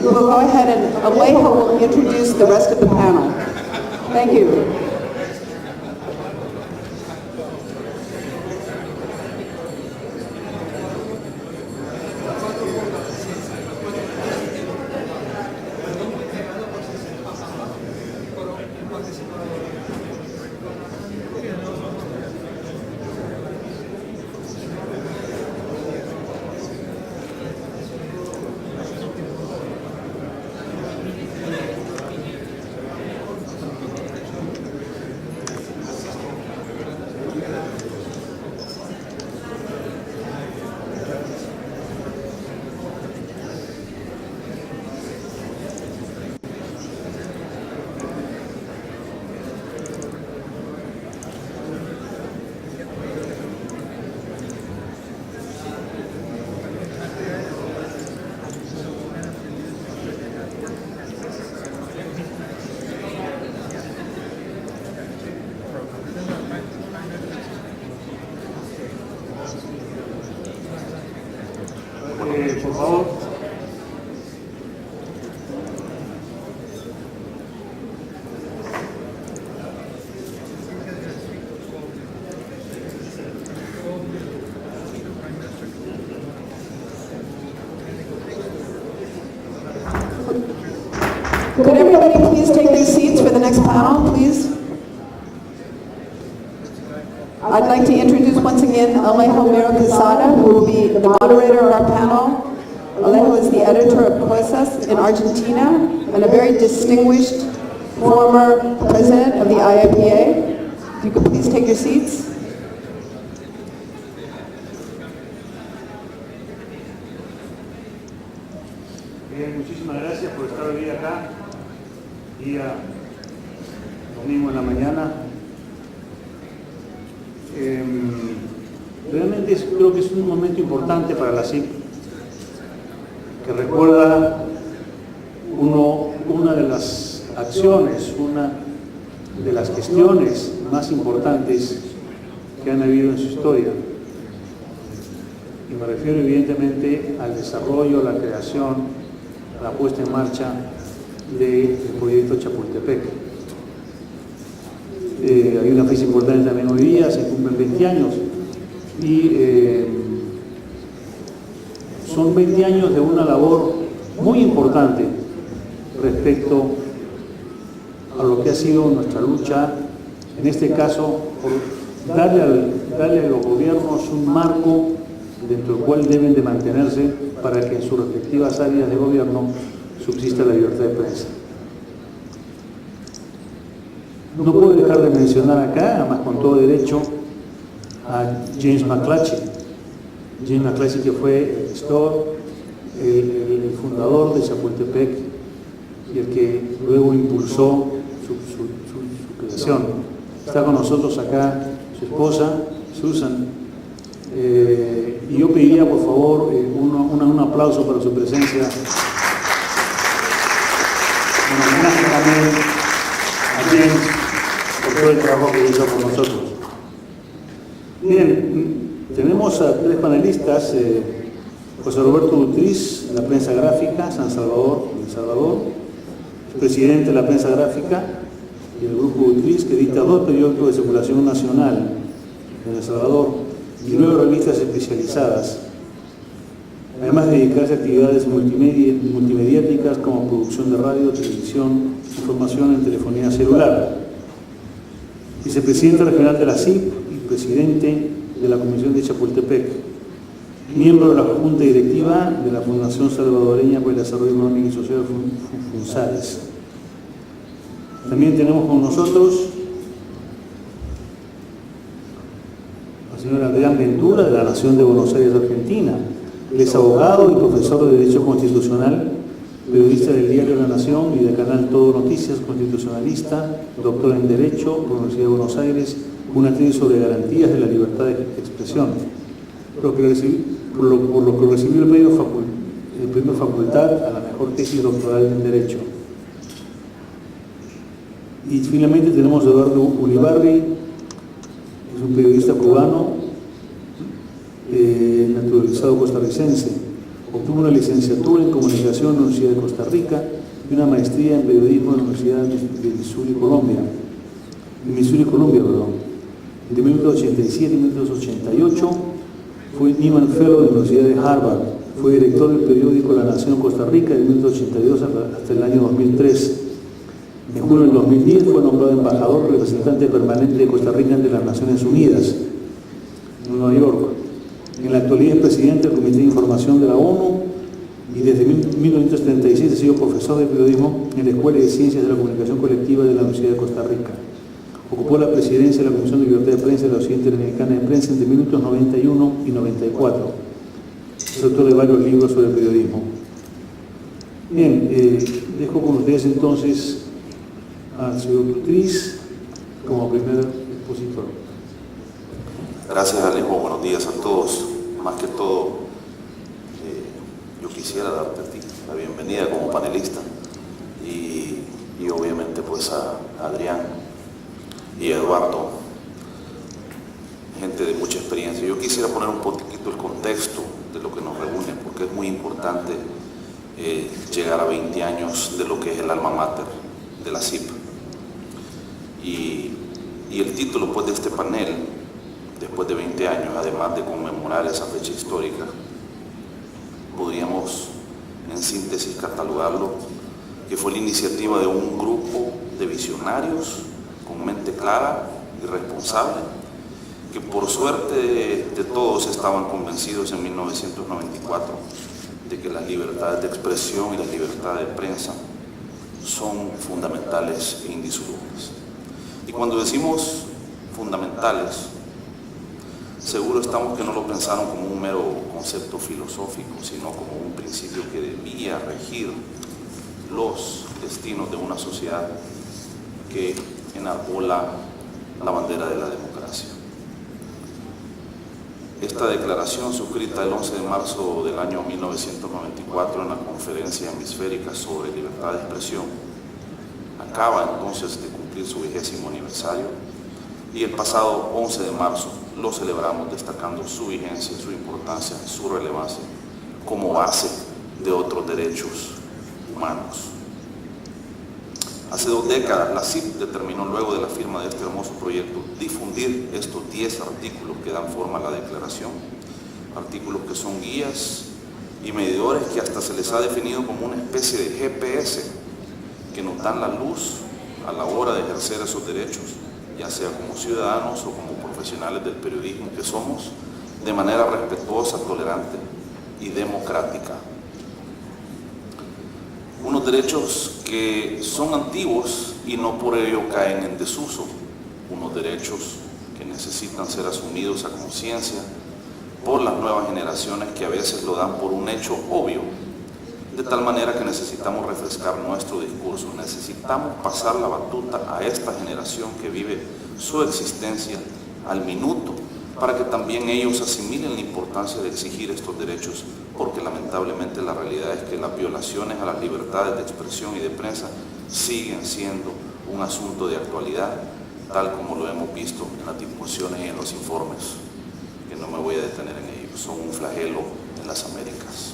We will go ahead and Alejo will introduce the rest of the panel. Thank you. Por favor. Could everybody please take their seats for the next panel, please? I'd like to introduce once again Alejo Miro Quesada, who will be the moderator of our panel. Alejo is the editor of Cosas in Argentina and a very distinguished former president of the IAPA. If you could please take your seats. Bien, muchísimas gracias por estar hoy acá, día domingo en la mañana. Realmente creo que es un momento importante para la CIP, que recuerda una de las acciones, una de las gestiones más importantes que han habido en su historia. Y me refiero evidentemente al desarrollo, a la creación, a la puesta en marcha del proyecto Chapultepec. Hay una fecha importante también hoy día, se cumplen 20 años y son 20 años de una labor muy importante respecto a lo que ha sido nuestra lucha, en este caso por darle a los gobiernos un marco dentro del cual deben de mantenerse para que en sus respectivas áreas de gobierno subsista la libertad de prensa. No puedo dejar de mencionar acá, además con todo derecho, a James McClatchy. James McClatchy, que fue el gestor, el fundador de Chapultepec y el que luego impulsó su creación. Está con nosotros acá su esposa, Susan, y yo pediría por favor un aplauso para su presencia. Un homenaje también a James por todo el trabajo que hizo con nosotros. Bien, tenemos a tres panelistas, José Roberto Dutriz, de la prensa gráfica, San Salvador, El Salvador, es presidente de la prensa gráfica y el grupo Dutriz, que edita 2 periódicos de circulación nacional en El Salvador y 9 revistas especializadas, además de dedicarse a actividades multimediáticas como producción de radio, televisión, información en telefonía celular. Vicepresidente regional de la CIP y presidente de la Comisión de Chapultepec, miembro de la Junta Directiva de la Fundación Salvadoreña por el Desarrollo Económico y Social FUNSADES. También tenemos con nosotros al señor Adrián Ventura, de la Nación de Buenos Aires, Argentina. Él es abogado y profesor de Derecho Constitucional, periodista del diario La Nación y del canal Todo Noticias, constitucionalista, doctor en Derecho por la Universidad de Buenos Aires, una tesis sobre garantías de la libertad de expresión, por lo que recibió el premio Facultad a la mejor tesis doctoral en Derecho. Y finalmente tenemos a Eduardo Ulibarri, es un periodista cubano, naturalizado costarricense, Obtuvo una licenciatura en Comunicación en la Universidad de Costa Rica y una maestría en Periodismo en la Universidad de Missouri, Colombia. De 1987 a 1988 fue Nieman Fellow de la Universidad de Harvard. Fue director del periódico La Nación Costa Rica de 1982 hasta el año 2003. En junio del 2010 fue nombrado embajador representante permanente de Costa Rica ante las Naciones Unidas en Nueva York. En la actualidad es presidente del Comité de Información de la ONU y desde 1936 ha sido profesor de periodismo en la Escuela de Ciencias de la Comunicación Colectiva de la Universidad de Costa Rica. Ocupó la presidencia de la Comisión de Libertad de Prensa de la Sociedad Interamericana de Prensa entre 1991 y 94. Es autor de varios libros sobre periodismo. Bien, dejo con ustedes entonces al señor Dutris como primer expositor. Gracias, Alejo. Buenos días a todos. Más que todo, yo quisiera darte a ti la bienvenida como panelista y obviamente pues a Adrián y a Eduardo, gente de mucha experiencia. Yo quisiera poner un poquito el contexto de lo que nos reúne, porque es muy importante llegar a 20 años de lo que es el alma mater de la CIP. Y el título pues, de este panel, después de 20 años, además de conmemorar esa fecha histórica, podríamos en síntesis catalogarlo que fue la iniciativa de un grupo de visionarios con mente clara y responsable, que por suerte de todos estaban convencidos en 1994 de que las libertades de expresión y las libertades de prensa son fundamentales e indisolubles. Y cuando decimos fundamentales, seguro estamos que no lo pensaron como un mero concepto filosófico, sino como un principio que debía regir los destinos de una sociedad que enarbola la bandera de la democracia. Esta declaración, suscrita el 11 de marzo del año 1994 en la Conferencia Hemisférica sobre Libertad de Expresión, acaba entonces de cumplir su 20º aniversario y el pasado 11 de marzo lo celebramos destacando su vigencia, su importancia, su relevancia como base de otros derechos humanos. Hace 2 décadas la CIP determinó, luego de la firma de este hermoso proyecto, difundir estos 10 artículos que dan forma a la declaración, artículos que son guías y medidores que hasta se les ha definido como una especie de GPS que nos dan la luz a la hora de ejercer esos derechos, ya sea como ciudadanos o como profesionales del periodismo que somos, de manera respetuosa, tolerante y democrática. Unos derechos que son antiguos y no por ello caen en desuso, unos derechos que necesitan ser asumidos a conciencia por las nuevas generaciones que a veces lo dan por un hecho obvio, de tal manera que necesitamos refrescar nuestro discurso, necesitamos pasar la batuta a esta generación que vive su existencia al minuto, para que también ellos asimilen la importancia de exigir estos derechos, porque lamentablemente la realidad es que las violaciones a las libertades de expresión y de prensa siguen siendo un asunto de actualidad, tal como lo hemos visto en las discusiones y en los informes, que no me voy a detener en ellos, son un flagelo en las Américas.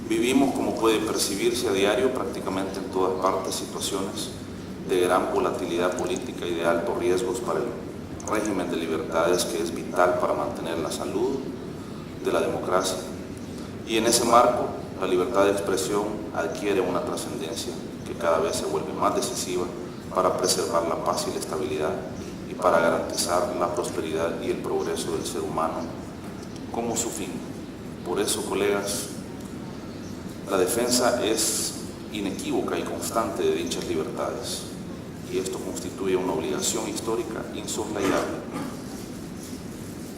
Vivimos, como puede percibirse a diario, prácticamente en todas partes, situaciones de gran volatilidad política y de altos riesgos para el régimen de libertades que es vital para mantener la salud de la democracia. Y en ese marco, la libertad de expresión adquiere una trascendencia que cada vez se vuelve más decisiva para preservar la paz y la estabilidad y para garantizar la prosperidad y el progreso del ser humano como su fin. Por eso, colegas, la defensa es inequívoca y constante de dichas libertades, y esto constituye una obligación histórica insoslayable,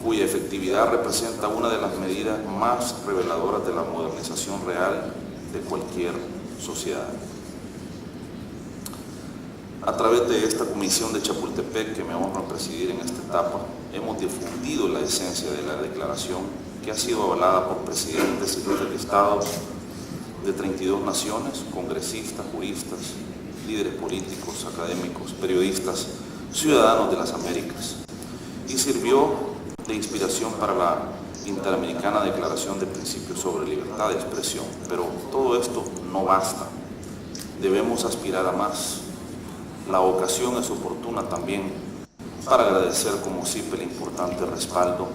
cuya efectividad representa una de las medidas más reveladoras de la modernización real de cualquier sociedad. A través de esta comisión de Chapultepec, que me honra presidir en esta etapa, hemos difundido la esencia de la declaración, que ha sido avalada por presidentes y jefes de Estado de 32 naciones, congresistas, juristas, líderes políticos, académicos, periodistas, ciudadanos de las Américas, y sirvió de inspiración para la Interamericana Declaración de Principios sobre Libertad de Expresión. Pero todo esto no basta. Debemos aspirar a más. La ocasión es oportuna también para agradecer como CIPE el importante respaldo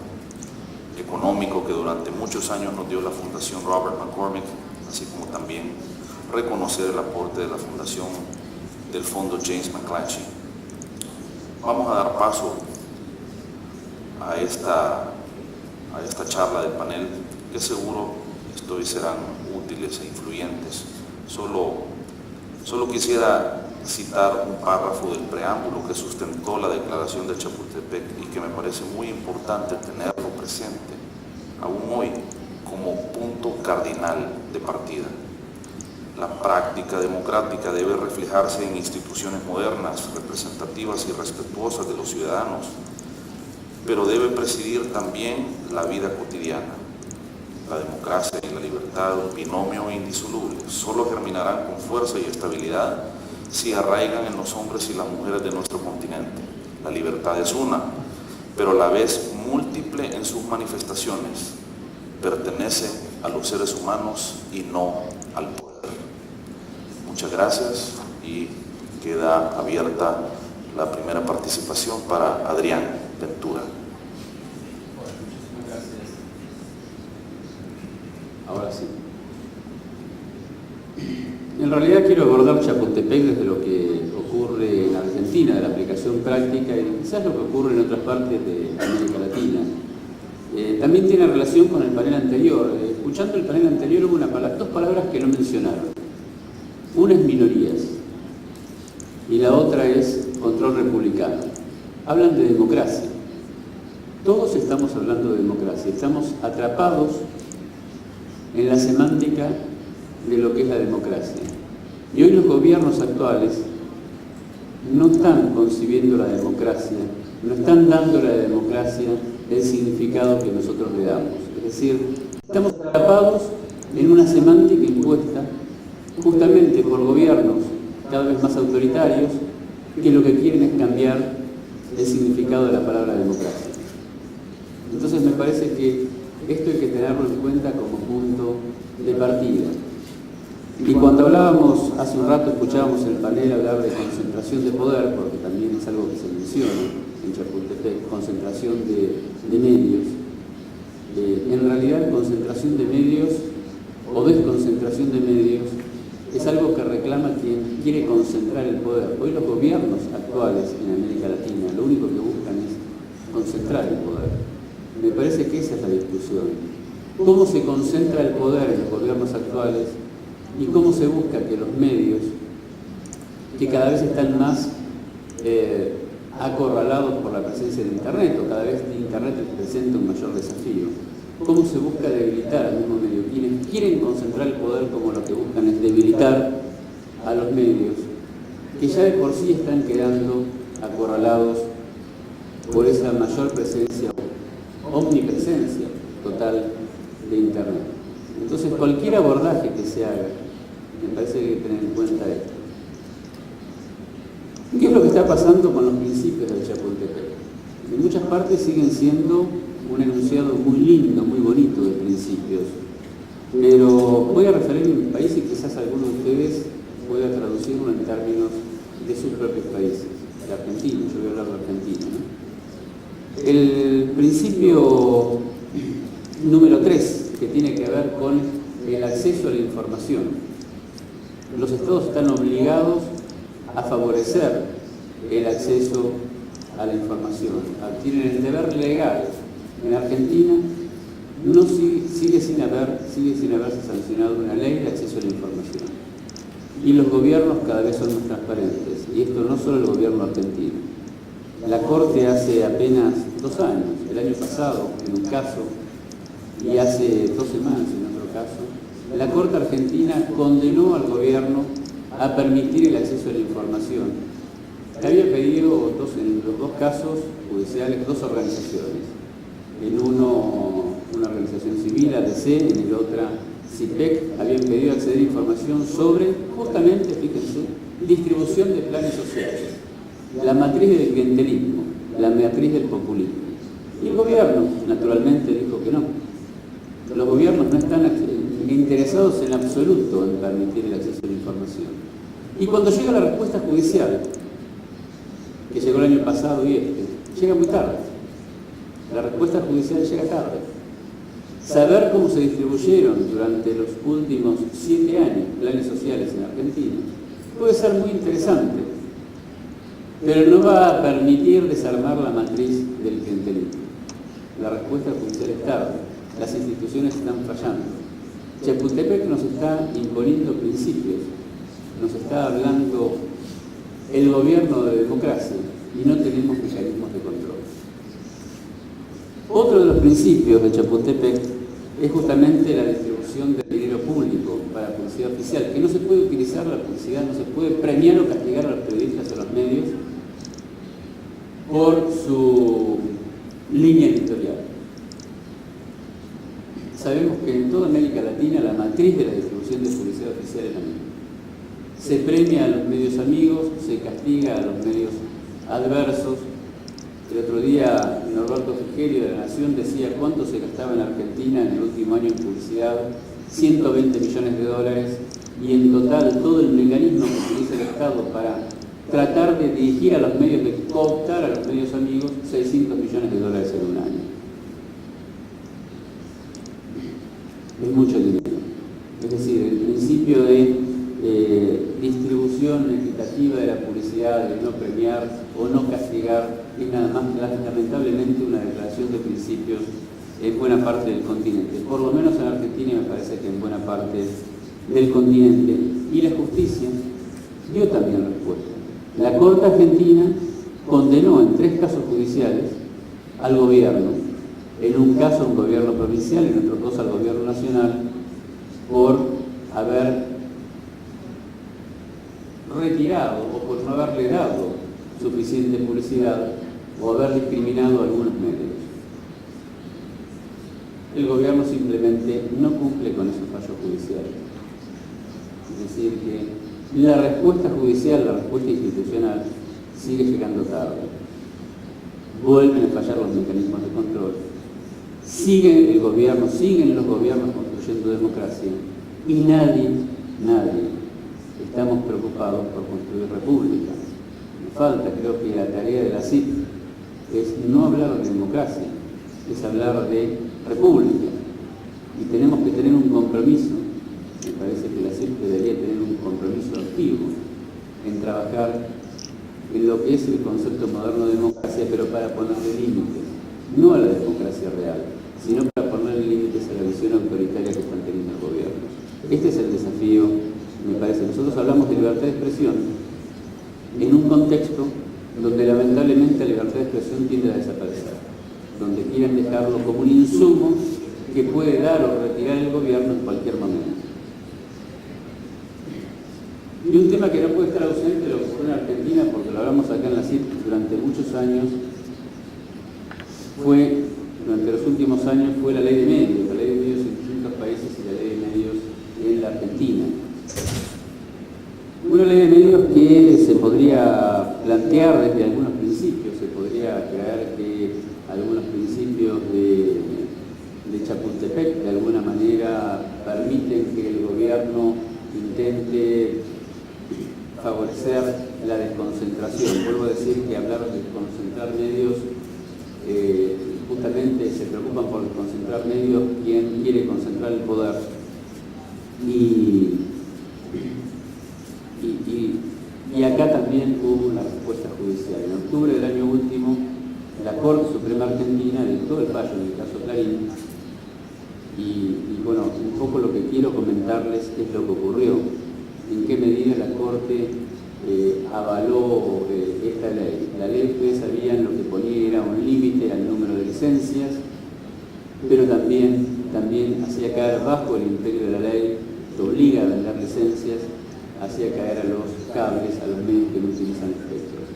económico que durante muchos años nos dio la Fundación Robert McCormick, así como también reconocer el aporte de la Fundación del Fondo James McClatchy. Vamos a dar paso a esta charla del panel, que seguro serán útiles e influyentes. Solo quisiera citar un párrafo del preámbulo que sustentó la Declaración de Chapultepec y que me parece muy importante tenerlo presente, aún hoy, como punto cardinal de partida. La práctica democrática debe reflejarse en instituciones modernas, representativas y respetuosas de los ciudadanos, pero debe presidir también la vida cotidiana. La democracia y la libertad, un binomio indisoluble, solo germinarán con fuerza y estabilidad si arraigan en los hombres y las mujeres de nuestro continente. La libertad es una, pero a la vez múltiple en sus manifestaciones. Pertenece a los seres humanos y no al poder. Muchas gracias y queda abierta la primera participación para Adrián Ventura. Muchísimas gracias. Ahora sí. En realidad quiero abordar Chapultepec desde lo que ocurre en Argentina, de la aplicación práctica y quizás lo que ocurre en otras partes de América Latina. También tiene relación con el panel anterior. Escuchando el panel anterior hubo dos palabras que no mencionaron. Una es minorías y la otra es control republicano. Hablan de democracia. Todos estamos hablando de democracia. Estamos atrapados en la semántica de lo que es la democracia. Y hoy los gobiernos actuales no están concibiendo la democracia, no están dando a la democracia el significado que nosotros le damos. Es decir, estamos atrapados en una semántica impuesta justamente por gobiernos cada vez más autoritarios que lo que quieren es cambiar el significado de la palabra democracia. Entonces me parece que esto hay que tenerlo en cuenta como punto de partida. Y cuando hablábamos, hace un rato escuchábamos el panel hablar de concentración de poder, porque también es algo que se menciona en Chapultepec, concentración de medios. En realidad, concentración de medios o desconcentración de medios es algo que reclama quien quiere concentrar el poder. Hoy los gobiernos actuales en América Latina lo único que buscan es concentrar el poder. Me parece que esa es la discusión. ¿Cómo se concentra el poder en los gobiernos actuales y cómo se busca que los medios, que cada vez están más acorralados por la presencia de Internet, o cada vez Internet presenta un mayor desafío, cómo se busca debilitar al mismo medio? Quienes quieren concentrar el poder, como lo que buscan es debilitar a los medios, que ya de por sí están quedando acorralados por esa mayor presencia, omnipresencia total de Internet. Entonces, cualquier abordaje que se haga, me parece que hay que tener en cuenta esto. ¿Qué es lo que está pasando con los principios del Chapultepec? En muchas partes siguen siendo un enunciado muy lindo, muy bonito de principios, pero voy a referirme a mi país y quizás alguno de ustedes pueda traducirlo en términos de sus propios países, de Argentina. Yo voy a hablar de Argentina, ¿no? El principio número 3, que tiene que ver con el acceso a la información. Los estados están obligados a favorecer el acceso a la información. Tienen el deber legal. En Argentina no sigue sin haberse sancionado una ley de acceso a la información. Y los gobiernos cada vez son más transparentes. Y esto no solo el gobierno argentino. La Corte hace apenas 2 años, el año pasado, en un caso, y hace 2 semanas en otro caso, la Corte Argentina condenó al gobierno a permitir el acceso a la información. Había pedido en los 2 casos judiciales 2 organizaciones. En uno, una organización civil, ADC, en el otra, CIPEC, habían pedido acceder a información sobre, justamente, fíjense, distribución de planes sociales, la matriz del clientelismo, la matriz del populismo. Y el gobierno, naturalmente, dijo que no. los gobiernos no están interesados en absoluto en permitir el acceso a la información. Y cuando llega la respuesta judicial, que llegó el año pasado y llega muy tarde. La respuesta judicial llega tarde. Saber cómo se distribuyeron durante los últimos 7 años planes sociales en Argentina puede ser muy interesante, pero no va a permitir desarmar la matriz del clientelismo. La respuesta judicial es tarde, las instituciones están fallando. Chapultepec nos está imponiendo principios, nos está hablando el gobierno de democracia y no tenemos mecanismos de control. Otro de los principios de Chapultepec es justamente la distribución del dinero público para la publicidad oficial, que no se puede utilizar la publicidad, no se puede premiar o castigar a los periodistas o a los medios por su línea editorial. Sabemos que en toda América Latina la matriz de la distribución de publicidad oficial es la misma. Se premia a los medios amigos, se castiga a los medios adversos. El otro día Norberto Frigerio de La Nación decía cuánto se gastaba en Argentina en el último año en publicidad, 120 millones de dólares, y en total todo el mecanismo que utiliza el Estado para tratar de dirigir a los medios, de cooptar a los medios amigos, 600 millones de dólares en un año. Es mucho dinero. Es decir, el principio de distribución equitativa de la publicidad, de no premiar o no castigar, es nada más lamentablemente una declaración de principios en buena parte del continente. Por lo menos en Argentina me parece que en buena parte del continente. Y la justicia dio también respuesta. La Corte Argentina condenó en 3 casos judiciales al gobierno, en un caso un gobierno provincial, en otro caso al gobierno nacional, por haber retirado o por no haberle dado suficiente publicidad o haber discriminado a algunos medios. El gobierno simplemente no cumple con esos fallos judiciales. Es decir, que la respuesta judicial, la respuesta institucional, sigue llegando tarde. Vuelven a fallar los mecanismos de control. Siguen los gobiernos construyendo democracia y nadie estamos preocupados por construir república. Nos falta, creo que la tarea de la CIP es no hablar de democracia, es hablar de república. Y tenemos que tener un compromiso, me parece que la CIP debería tener un compromiso activo en trabajar en lo que es el concepto moderno de democracia, pero para ponerle límites, no a la democracia real, sino para ponerle límites a la visión autoritaria que están teniendo los gobiernos. Este es el desafío, me parece. Nosotros hablamos de libertad de expresión en un contexto donde lamentablemente la libertad de expresión tiende a desaparecer, donde quieren dejarlo como un insumo que puede dar o retirar el gobierno en cualquier momento. Y un tema que no puede estar ausente de lo que ocurre en Argentina, porque lo hablamos acá en la CIP durante muchos años, durante los últimos años fue la ley de medios en distintos países y la ley de medios en la Argentina. Una ley de medios que se podría plantear desde algunos principios, se podría creer que algunos principios de Chapultepec de alguna manera permiten que el gobierno intente favorecer la desconcentración. Vuelvo a decir que hablar de desconcentrar medios, justamente se preocupan por desconcentrar medios quien quiere concentrar el poder. Y acá también hubo una respuesta judicial. En octubre del año último, la Corte Suprema Argentina dictó el fallo en el caso Clarín. Y bueno, un poco lo que quiero comentarles es lo que ocurrió, en qué medida la Corte avaló esta ley. La ley, ustedes sabían, lo que ponía era un límite al número de licencias, pero también hacía caer bajo el imperio de la ley, que obliga a vender licencias, hacía caer a los cables, a los medios que no utilizan espectros.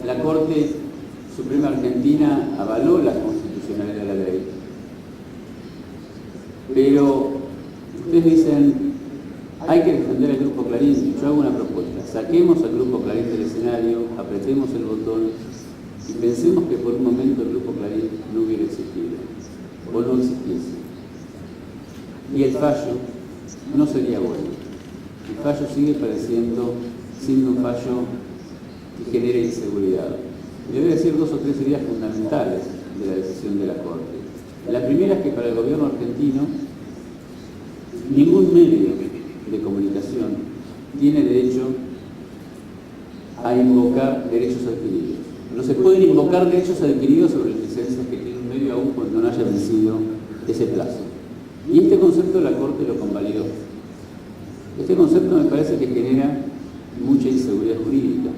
La Corte Suprema Argentina avaló la constitucionalidad de la ley, pero ustedes dicen, hay que defender al Grupo Clarín. Yo hago una propuesta, saquemos al Grupo Clarín del escenario, apretemos el botón y pensemos que por un momento el Grupo Clarín no hubiera existido, o no existiese. y el fallo no sería bueno. El fallo sigue siendo un fallo que genera inseguridad. Le voy a decir 2 o 3 ideas fundamentales de la decisión de la Corte. La primera es que para el gobierno argentino ningún medio de comunicación tiene derecho a invocar derechos adquiridos. No se pueden invocar derechos adquiridos sobre las licencias que tiene un medio aún cuando no haya vencido ese plazo. Y este concepto la Corte lo convalidó. Este concepto me parece que genera mucha inseguridad jurídica,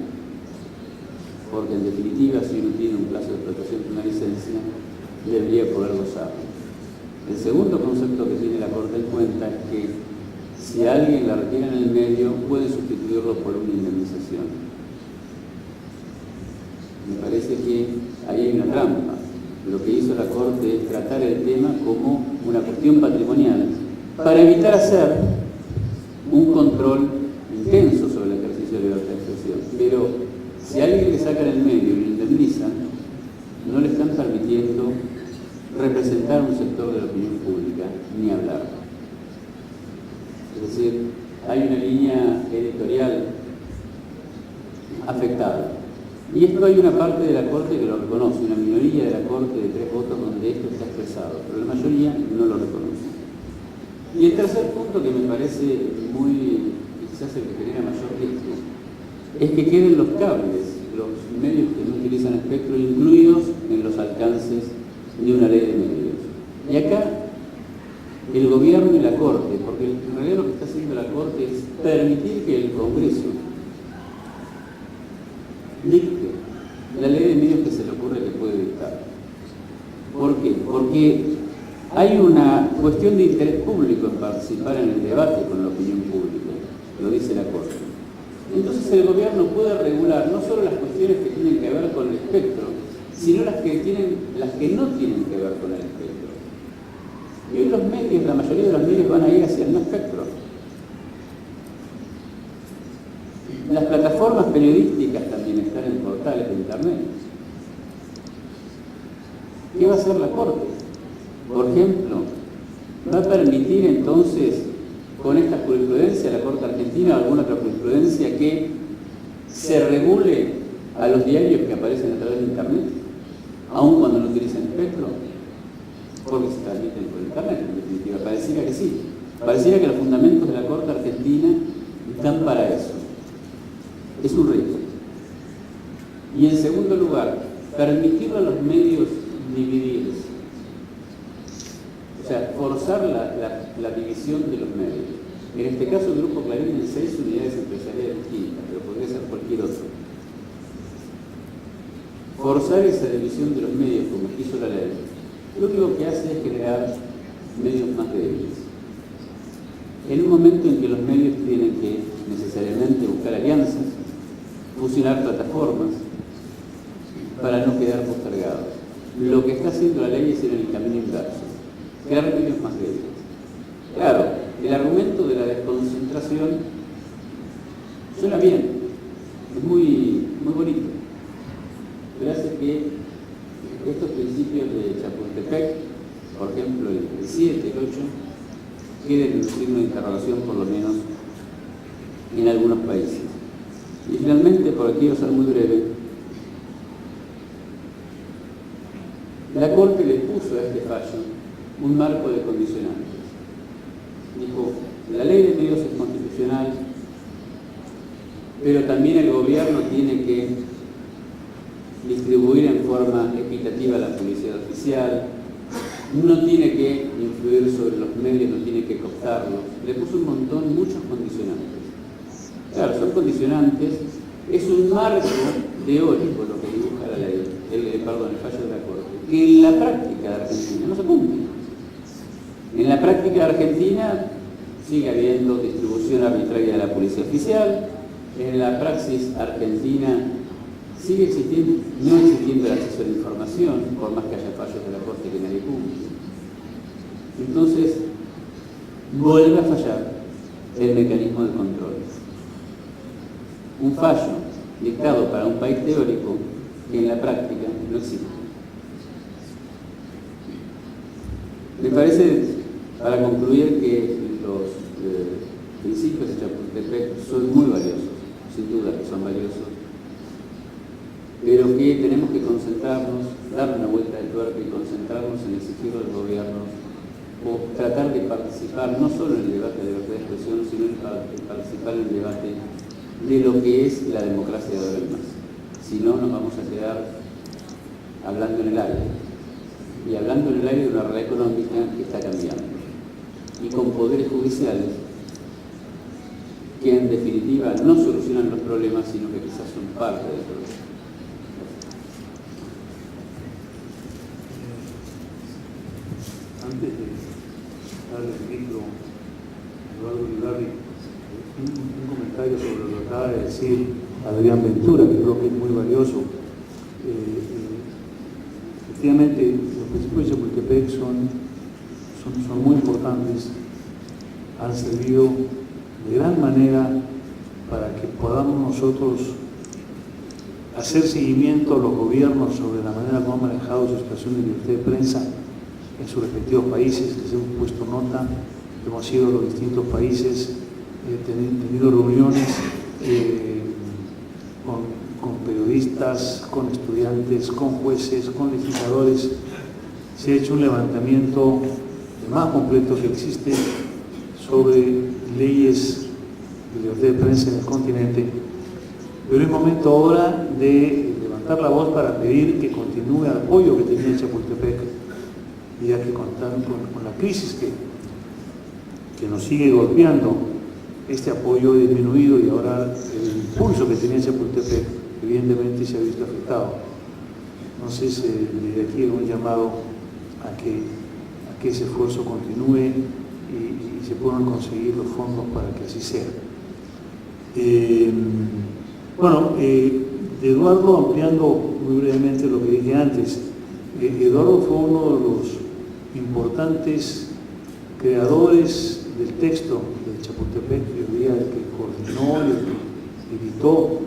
porque en definitiva, si uno tiene un plazo de explotación de una licencia, debería poder gozarlo. El segundo concepto que tiene la Corte en cuenta es que si alguien la retira en el medio, puede sustituirlo por una indemnización. Me parece que ahí hay una trampa. Lo que hizo la Corte es tratar el tema como una cuestión patrimonial para evitar hacer un control intenso sobre el ejercicio de libertad de expresión. Pero si a alguien le sacan el medio y lo indemnizan, no le están permitiendo representar un sector de la opinión pública, ni hablar. Es decir, hay una línea editorial afectada. Y esto hay una parte de la Corte que lo reconoce, una minoría de la Corte de 3 votos donde esto está expresado, pero la mayoría no lo reconoce. Y el tercer punto que me parece quizás el que genera mayor riesgo, es que queden los cables, los medios que no utilizan espectro, incluidos en los alcances de una ley de medios. Y acá el gobierno y la Corte, porque en realidad lo que está haciendo la Corte es permitir que el Congreso dicte la ley de medios que se le ocurre que puede dictar. ¿Por qué? Porque hay una cuestión de interés público en participar en el debate con la opinión pública, lo dice la Corte. Entonces el gobierno puede regular no solo las cuestiones que tienen que ver con el espectro, sino las que no tienen que ver con el espectro. Y hoy los medios, la mayoría de los medios van a ir hacia el no espectro. Las plataformas periodísticas también están en portales de internet. ¿Qué va a hacer la Corte? Por ejemplo, ¿va a permitir entonces con esta jurisprudencia la Corte Argentina o alguna otra jurisprudencia que se regule a los diarios que aparecen a través de internet, aun cuando no utilicen espectro? Porque se transmiten por internet, en definitiva. Pareciera que sí. Pareciera que los fundamentos de la Corte Argentina están para eso. Es un riesgo. Y en segundo lugar, permitirle a los medios dividirse. O sea, forzar la división de los medios. En este caso, el Grupo Clarín en 6 unidades empresariales distintas, pero podría ser cualquier otro. Forzar esa división de los medios, como quiso la ley, lo único que hace es generar medios más débiles. En un momento en que los medios tienen que necesariamente buscar alianzas, fusionar plataformas, para no quedar postergados. Lo que está haciendo la ley es ir en el camino inverso, crear medios más débiles. Claro, el argumento de la desconcentración suena bien, es muy bonito, pero hace que estos principios de Chapultepec, por ejemplo el 7, el 8, queden en un signo de interrogación por lo menos en algunos países. Y finalmente, por aquí quiero ser muy breve, la Corte le puso a este fallo un marco de condicionantes. Dijo, la ley de medios es constitucional, pero también el gobierno tiene que distribuir en forma equitativa la publicidad oficial, no tiene que influir sobre los medios, no tiene que cooptarlos. Le puso muchos condicionantes. Claro, son condicionantes, es un marco teórico lo que dibuja la ley, el fallo de la Corte, que en la práctica de Argentina no se cumple. En la práctica de Argentina sigue habiendo distribución arbitraria de la publicidad oficial, en la praxis argentina sigue no existiendo el acceso a la información, por más que haya fallos de la Corte que nadie cumple. Entonces, vuelve a fallar el mecanismo de control. Un fallo dictado para un país teórico que en la práctica no existe. Me parece Para concluir que los principios de Chapultepec son muy valiosos, sin duda que son valiosos, pero que tenemos que concentrarnos, dar una vuelta de tuerca y concentrarnos en exigir a los gobiernos o tratar de participar no solo en el debate de libertad de expresión, sino en participar en el debate de lo que es la democracia de ahora en más. Si no, nos vamos a quedar hablando en el aire, y hablando en el aire de una realidad económica que está cambiando, y con poderes judiciales que en definitiva no solucionan los problemas, sino que quizás son parte del problema. Antes de darle el micro a Eduardo Ulibarri, un comentario sobre lo que acaba de decir Adrián Ventura, que creo que es muy valioso. Efectivamente, los principios de Chapultepec son muy importantes, han servido de gran manera para que podamos nosotros hacer seguimiento a los gobiernos sobre la manera como han manejado su situación de libertad de prensa en sus respectivos países. Les hemos puesto nota, hemos ido a los distintos países, tenido reuniones con periodistas, con estudiantes, con jueces, con legisladores. Se ha hecho un levantamiento el más completo que existe sobre leyes de libertad de prensa en el continente. Pero es momento ahora de levantar la voz para pedir que continúe el apoyo que tenía Chapultepec, ya que con la crisis que nos sigue golpeando, este apoyo ha disminuido y ahora el impulso que tenía Chapultepec evidentemente se ha visto afectado. Entonces, desde aquí un llamado a que ese esfuerzo continúe y se puedan conseguir los fondos para que así sea. De Eduardo, ampliando muy brevemente lo que dije antes, Eduardo fue uno de los importantes creadores del texto de Chapultepec, yo diría el que coordinó y el que editó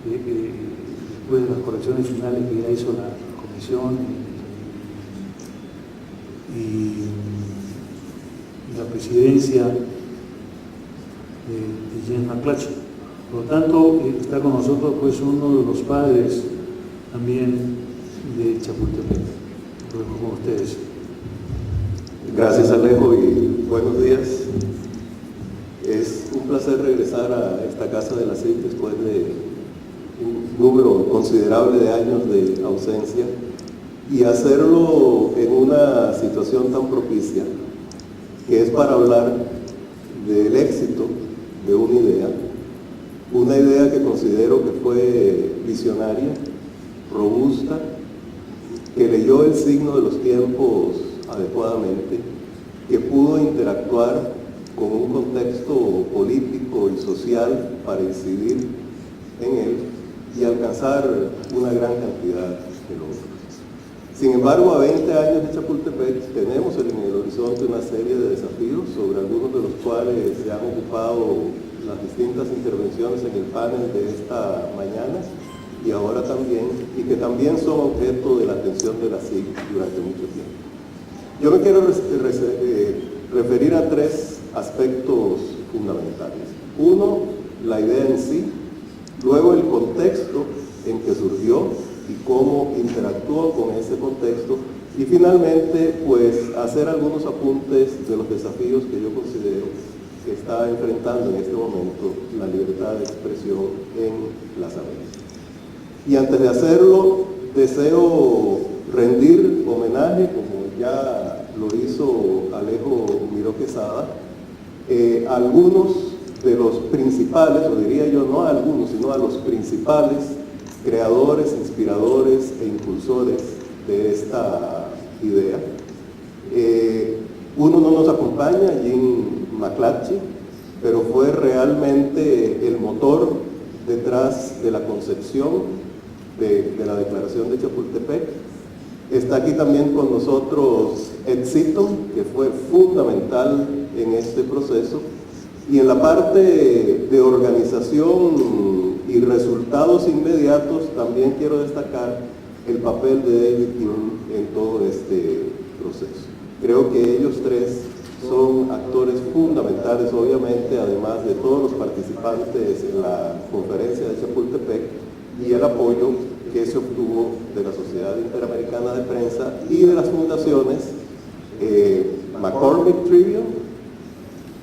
después de las correcciones finales que ya hizo la comisión y la presidencia de James McClatchy. Por lo tanto, está con nosotros pues uno de los padres también de Chapultepec. Lo dejo con ustedes. Gracias, Alejo, y buenos días. Es un placer regresar a esta casa de la CIC después de un número considerable de años de ausencia y hacerlo en una situación tan propicia, que es para hablar del éxito de una idea que considero que fue visionaria, robusta, que leyó el signo de los tiempos adecuadamente, que pudo interactuar con un contexto político y social para incidir en él y alcanzar una gran cantidad de logros. Sin embargo, a 20 años de Chapultepec tenemos en el horizonte una serie de desafíos, sobre algunos de los cuales se han ocupado las distintas intervenciones en el panel de esta mañana y ahora también, y que también son objeto de la atención de la CIC durante mucho tiempo. Yo me quiero referir a tres aspectos fundamentales. Uno, la idea en sí, luego el contexto en que surgió y cómo interactuó con ese contexto, y finalmente, pues, hacer algunos apuntes de los desafíos que yo considero que está enfrentando en este momento la libertad de expresión en las Américas. Y antes de hacerlo, deseo rendir homenaje, como ya lo hizo Alejo Miró Quesada, a algunos de los principales, o diría yo no a algunos, sino a los principales creadores, inspiradores e impulsores de esta idea. Uno no nos acompaña, Jim McClatchy, pero fue realmente el motor detrás de la concepción de la Declaración de Chapultepec. Está aquí también con nosotros Ed Seaton, que fue fundamental en este proceso, y en la parte de organización y resultados inmediatos también quiero destacar el papel de David Hume en todo este proceso. Creo que ellos tres son actores fundamentales, obviamente, además de todos los participantes en la conferencia de Chapultepec, y el apoyo que se obtuvo de la Sociedad Interamericana de Prensa y de las fundaciones McCormick Tribune,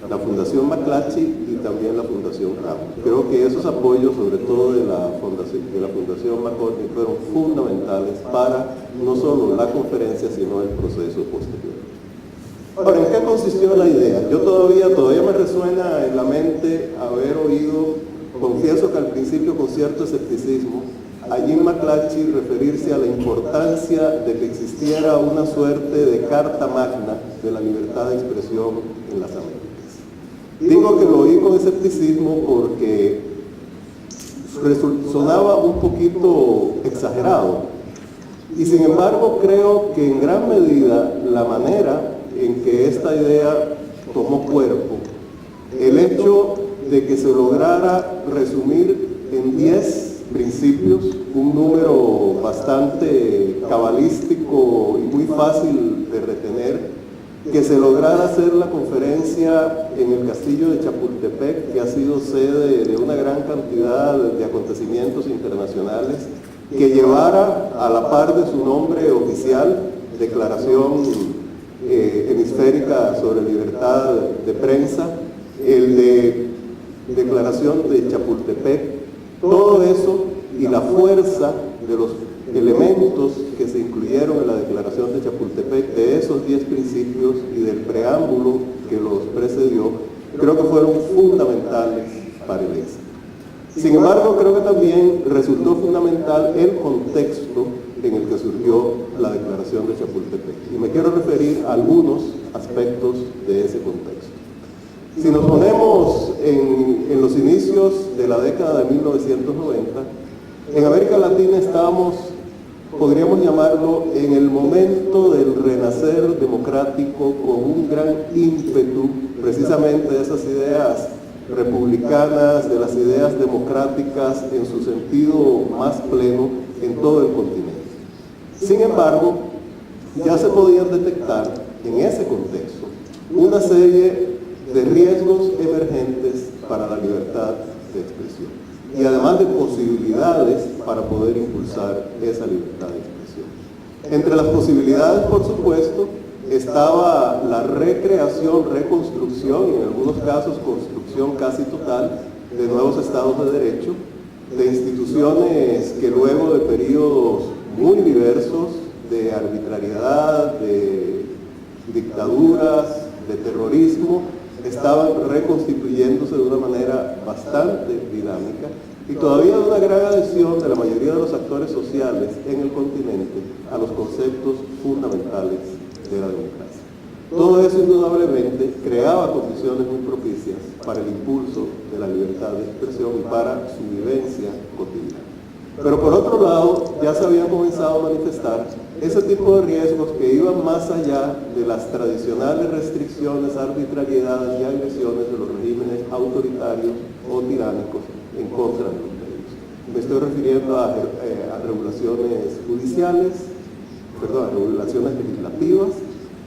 la Fundación McClatchy y también la Fundación Ramos. Creo que esos apoyos, sobre todo de la Fundación McCormick, fueron fundamentales para no solo la conferencia, sino el proceso posterior. Ahora, ¿en qué consistió la idea? Yo todavía me resuena en la mente haber oído, confieso que al principio con cierto escepticismo, a Jim McClatchy referirse a la importancia de que existiera una suerte de carta magna de la libertad de expresión en las Américas. Digo que lo oí con escepticismo porque sonaba un poquito exagerado, y sin embargo creo que en gran medida la manera en que esta idea tomó cuerpo, el hecho de que se lograra resumir en 10 principios, un número bastante cabalístico y muy fácil de retener, que se lograra hacer la conferencia en el castillo de Chapultepec, que ha sido sede de una gran cantidad de acontecimientos internacionales, que llevara a la par de su nombre oficial, Declaración Hemisférica sobre Libertad de Prensa, el de Declaración de Chapultepec, todo eso y la fuerza de los elementos que se incluyeron en la Declaración de Chapultepec, de esos 10 principios y del preámbulo que los precedió, creo que fueron fundamentales para el éxito. Sin embargo, creo que también resultó fundamental el contexto en el que surgió la Declaración de Chapultepec, y me quiero referir a algunos aspectos de ese contexto. Si nos ponemos en los inicios de la década de 1990, en América Latina estábamos, podríamos llamarlo, en el momento del renacer democrático, con un gran ímpetu precisamente de esas ideas republicanas, de las ideas democráticas en su sentido más pleno en todo el continente. Sin embargo, ya se podían detectar en ese contexto una serie de riesgos emergentes para la libertad de expresión, y además de posibilidades para poder impulsar esa libertad de expresión. Entre las posibilidades, por supuesto, estaba la recreación, reconstrucción, y en algunos casos construcción casi total, de nuevos estados de derecho, de instituciones que luego de periodos muy diversos de arbitrariedad, de dictaduras, de terrorismo, estaban reconstituyéndose de una manera bastante dinámica, y todavía de una gran adhesión de la mayoría de los actores sociales en el continente a los conceptos fundamentales de la democracia. Todo eso indudablemente creaba condiciones muy propicias para el impulso de la libertad de expresión y para su vivencia cotidiana. Pero por otro lado, ya se habían comenzado a manifestar ese tipo de riesgos que iban más allá de las tradicionales restricciones, arbitrariedades y agresiones de los regímenes autoritarios o tiránicos en contra de los medios. Me estoy refiriendo a regulaciones judiciales, a regulaciones legislativas,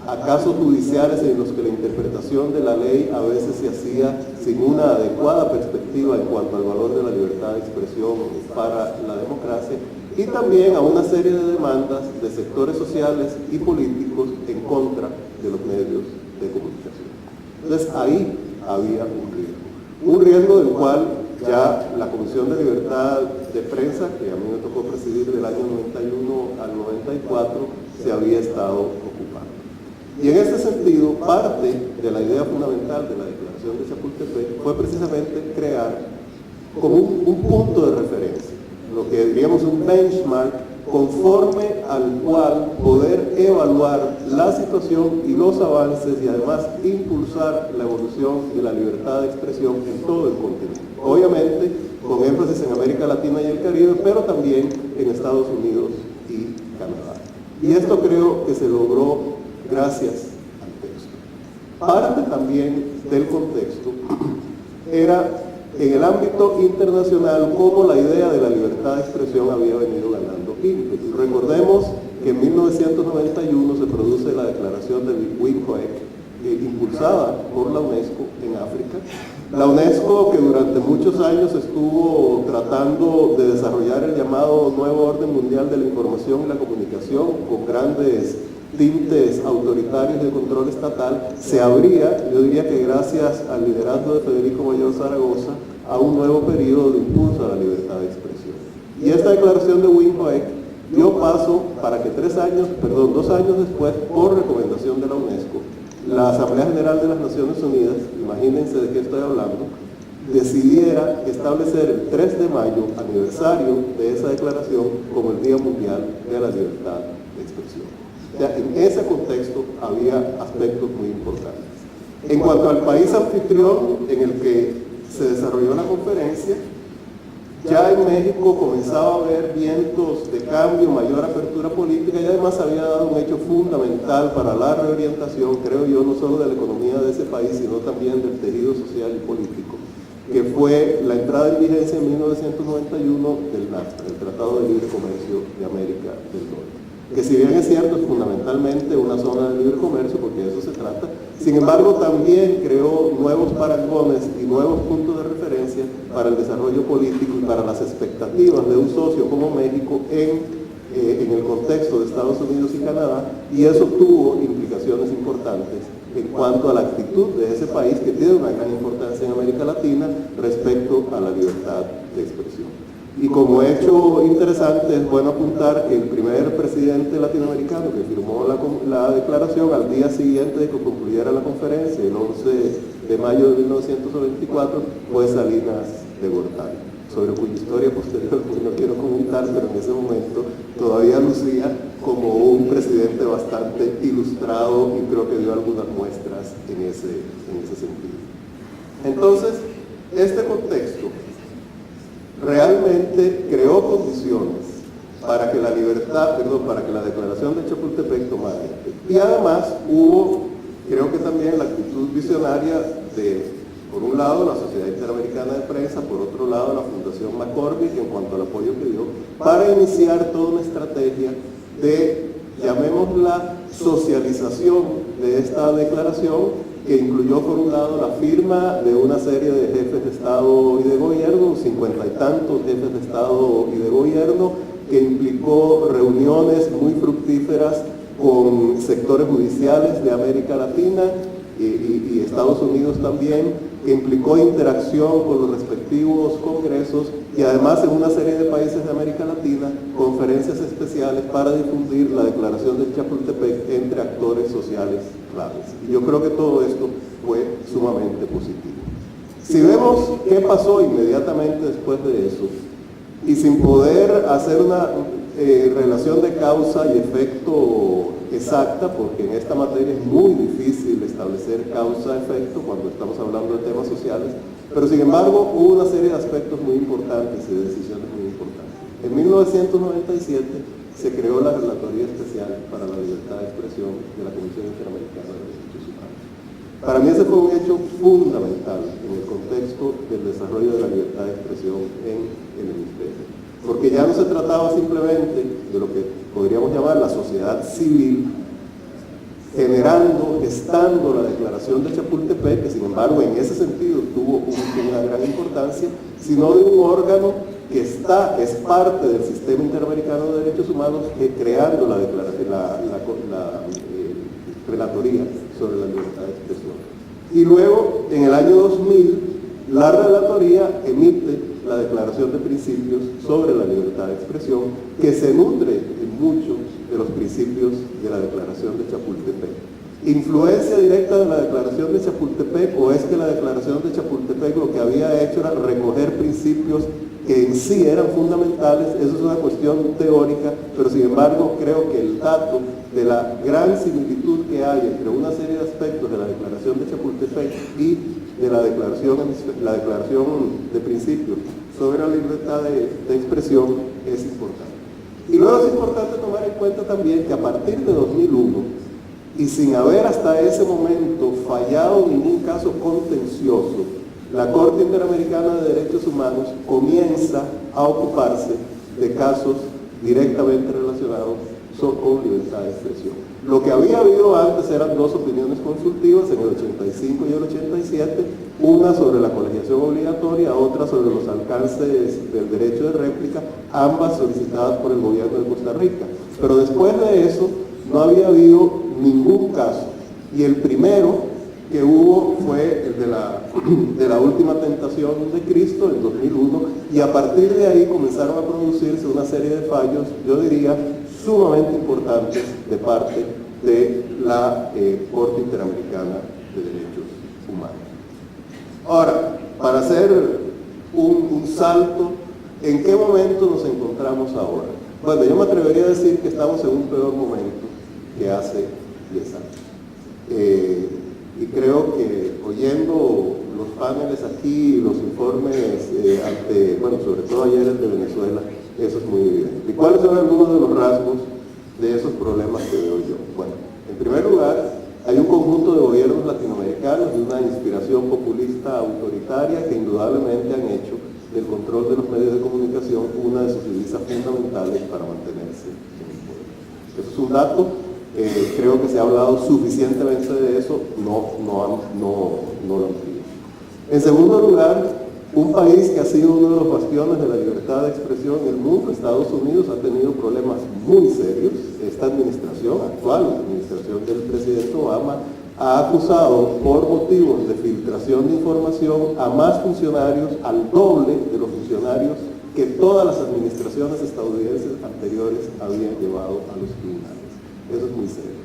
a casos judiciales en los que la interpretación de la ley a veces se hacía sin una adecuada perspectiva en cuanto al valor de la libertad de expresión para la democracia, y también a una serie de demandas de sectores sociales y políticos en contra de los medios de comunicación. Entonces ahí había un riesgo del cual ya la Comisión de Libertad de Prensa, que a mí me tocó presidir del año 91 al 94, se había estado ocupando. Y en este sentido, parte de la idea fundamental de la Declaración de Chapultepec fue precisamente crear como un punto de referencia, lo que diríamos un benchmark, conforme al cual poder evaluar la situación y los avances, y además impulsar la evolución de la libertad de expresión en todo el continente. Obviamente con énfasis en América Latina y el Caribe, pero también en Estados Unidos y Canadá. Y esto creo que se logró gracias al texto. Parte también del contexto era en el ámbito internacional cómo la idea de la libertad de expresión había venido ganando ímpetu. Recordemos que en 1991 se produce la declaración de Windhoek, impulsada por la UNESCO en África. La UNESCO, que durante muchos años estuvo tratando de desarrollar el llamado Nuevo Orden Mundial de la Información y la Comunicación, con grandes tintes autoritarios de control estatal, se abría, yo diría que gracias al liderazgo de Federico Mayor Zaragoza, a un nuevo periodo de impulso a la libertad de expresión. Y esta declaración de Wim Hoek dio paso para que 2 años después, por recomendación de la UNESCO, la Asamblea General de las Naciones Unidas, imagínense de qué estoy hablando, decidiera establecer el 3 de mayo, aniversario de esa declaración, como el Día Mundial de la Libertad de Expresión. O sea, en ese contexto había aspectos muy importantes. En cuanto al país anfitrión en el que se desarrolló la conferencia, ya en México comenzaba a haber vientos de cambio, mayor apertura política, y además había dado un hecho fundamental para la reorientación, creo yo, no solo de la economía de ese país, sino también del tejido social y político, que fue la entrada en vigencia en 1991 del NAFTA, el Tratado de Libre Comercio de América del Norte, que si bien es cierto es fundamentalmente una zona de libre comercio, porque de eso se trata, sin embargo también creó nuevos parangones y nuevos puntos de referencia para el desarrollo político y para las expectativas de un socio como México en el contexto de Estados Unidos y Canadá, y eso tuvo implicaciones importantes en cuanto a la actitud de ese país, que tiene una gran importancia en América Latina respecto a la libertad de expresión. Y como hecho interesante, es bueno apuntar que el primer presidente latinoamericano que firmó la declaración al día siguiente de que concluyera la conferencia, el 11 de mayo de 1924, fue Salinas de Gortari, sobre cuya historia posterior pues no quiero comentar, pero en ese momento todavía lucía como un presidente bastante ilustrado y creo que dio algunas muestras en ese sentido. Entonces, este contexto realmente creó condiciones para que la declaración de Chapultepec tomara efecto. Y además hubo, creo que también la actitud visionaria de, por un lado, la Sociedad Interamericana de Prensa, por otro lado, la Fundación McCormick, en cuanto al apoyo que dio, para iniciar toda una estrategia de, llamémosla, socialización de esta declaración, que incluyó por un lado la firma de una serie de jefes de Estado y de Gobierno, 50 y tantos jefes de Estado y de Gobierno, que implicó reuniones muy fructíferas con sectores judiciales de América Latina y Estados Unidos también, que implicó interacción con los respectivos congresos y además en una serie de países de América Latina, conferencias especiales para difundir la declaración de Chapultepec entre actores sociales claves. Y yo creo que todo esto fue sumamente positivo. Si vemos qué pasó inmediatamente después de eso, y sin poder hacer una relación de causa y efecto exacta, porque en esta materia es muy difícil establecer causa-efecto cuando estamos hablando de temas sociales, pero sin embargo hubo una serie de aspectos muy importantes y de decisiones muy importantes. En 1997 se creó la Relatoría Especial para la Libertad de Expresión de la Comisión Interamericana de Derechos Humanos. Para mí ese fue un hecho fundamental en el contexto del desarrollo de la libertad de expresión en el hemisferio, porque ya no se trataba simplemente de lo que podríamos llamar la sociedad civil, gestando la declaración de Chapultepec, que sin embargo en ese sentido tuvo una gran importancia, sino de un órgano que es parte del sistema interamericano de derechos humanos, creando la relatoría sobre la libertad de expresión. Y luego, en el año 2000, la relatoría emite la Declaración de Principios sobre la Libertad de Expresión, que se nutre en muchos de los principios de la Declaración de Chapultepec. ¿Influencia directa de la Declaración de Chapultepec, o es que la Declaración de Chapultepec lo que había hecho era recoger principios que en sí eran fundamentales? Eso es una cuestión teórica, pero sin embargo creo que el dato de la gran similitud que hay entre una serie de aspectos de la Declaración de Chapultepec y de la declaración de Principios sobre la libertad de expresión es importante. Y luego es importante tomar en cuenta también que a partir de 2001, y sin haber hasta ese momento fallado ningún caso contencioso, la Corte Interamericana de Derechos Humanos comienza a ocuparse de casos directamente relacionados con libertad de expresión. Lo que había habido antes eran dos opiniones consultivas en el 85 y el 87, una sobre la colegiación obligatoria, otra sobre los alcances del derecho de réplica, ambas solicitadas por el gobierno de Costa Rica. Pero después de eso no había habido ningún caso, y el primero que hubo fue el de la última tentación de Cristo en 2001, y a partir de ahí comenzaron a producirse una serie de fallos, yo diría, sumamente importantes de parte de la Corte Interamericana de Derechos Humanos. Ahora, para hacer un salto, ¿en qué momento nos encontramos ahora? Bueno, yo me atrevería a decir que estamos en un peor momento que hace 10 años. Y creo que oyendo los paneles aquí, los informes sobre todo ayer el de Venezuela, eso es muy evidente. ¿Y cuáles son algunos de los rasgos de esos problemas que veo yo? Bueno, en primer lugar, hay un conjunto de gobiernos latinoamericanos de una inspiración populista autoritaria que indudablemente han hecho del control de los medios de comunicación una de sus divisas fundamentales para mantenerse en el poder. Eso es un dato. Creo que se ha hablado suficientemente de eso, no lo amplío. En segundo lugar, un país que ha sido uno de los bastiones de la libertad de expresión en el mundo, Estados Unidos, ha tenido problemas muy serios. Esta administración, actual administración del presidente Obama, ha acusado por motivos de filtración de información a más funcionarios, al doble de los funcionarios que todas las administraciones estadounidenses anteriores habían llevado a los tribunales. Eso es muy serio.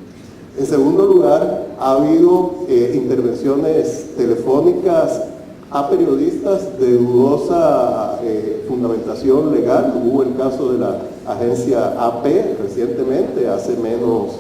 En segundo lugar, ha habido intervenciones telefónicas a periodistas de dudosa fundamentación legal. Hubo el caso de la agencia AP recientemente, hace menos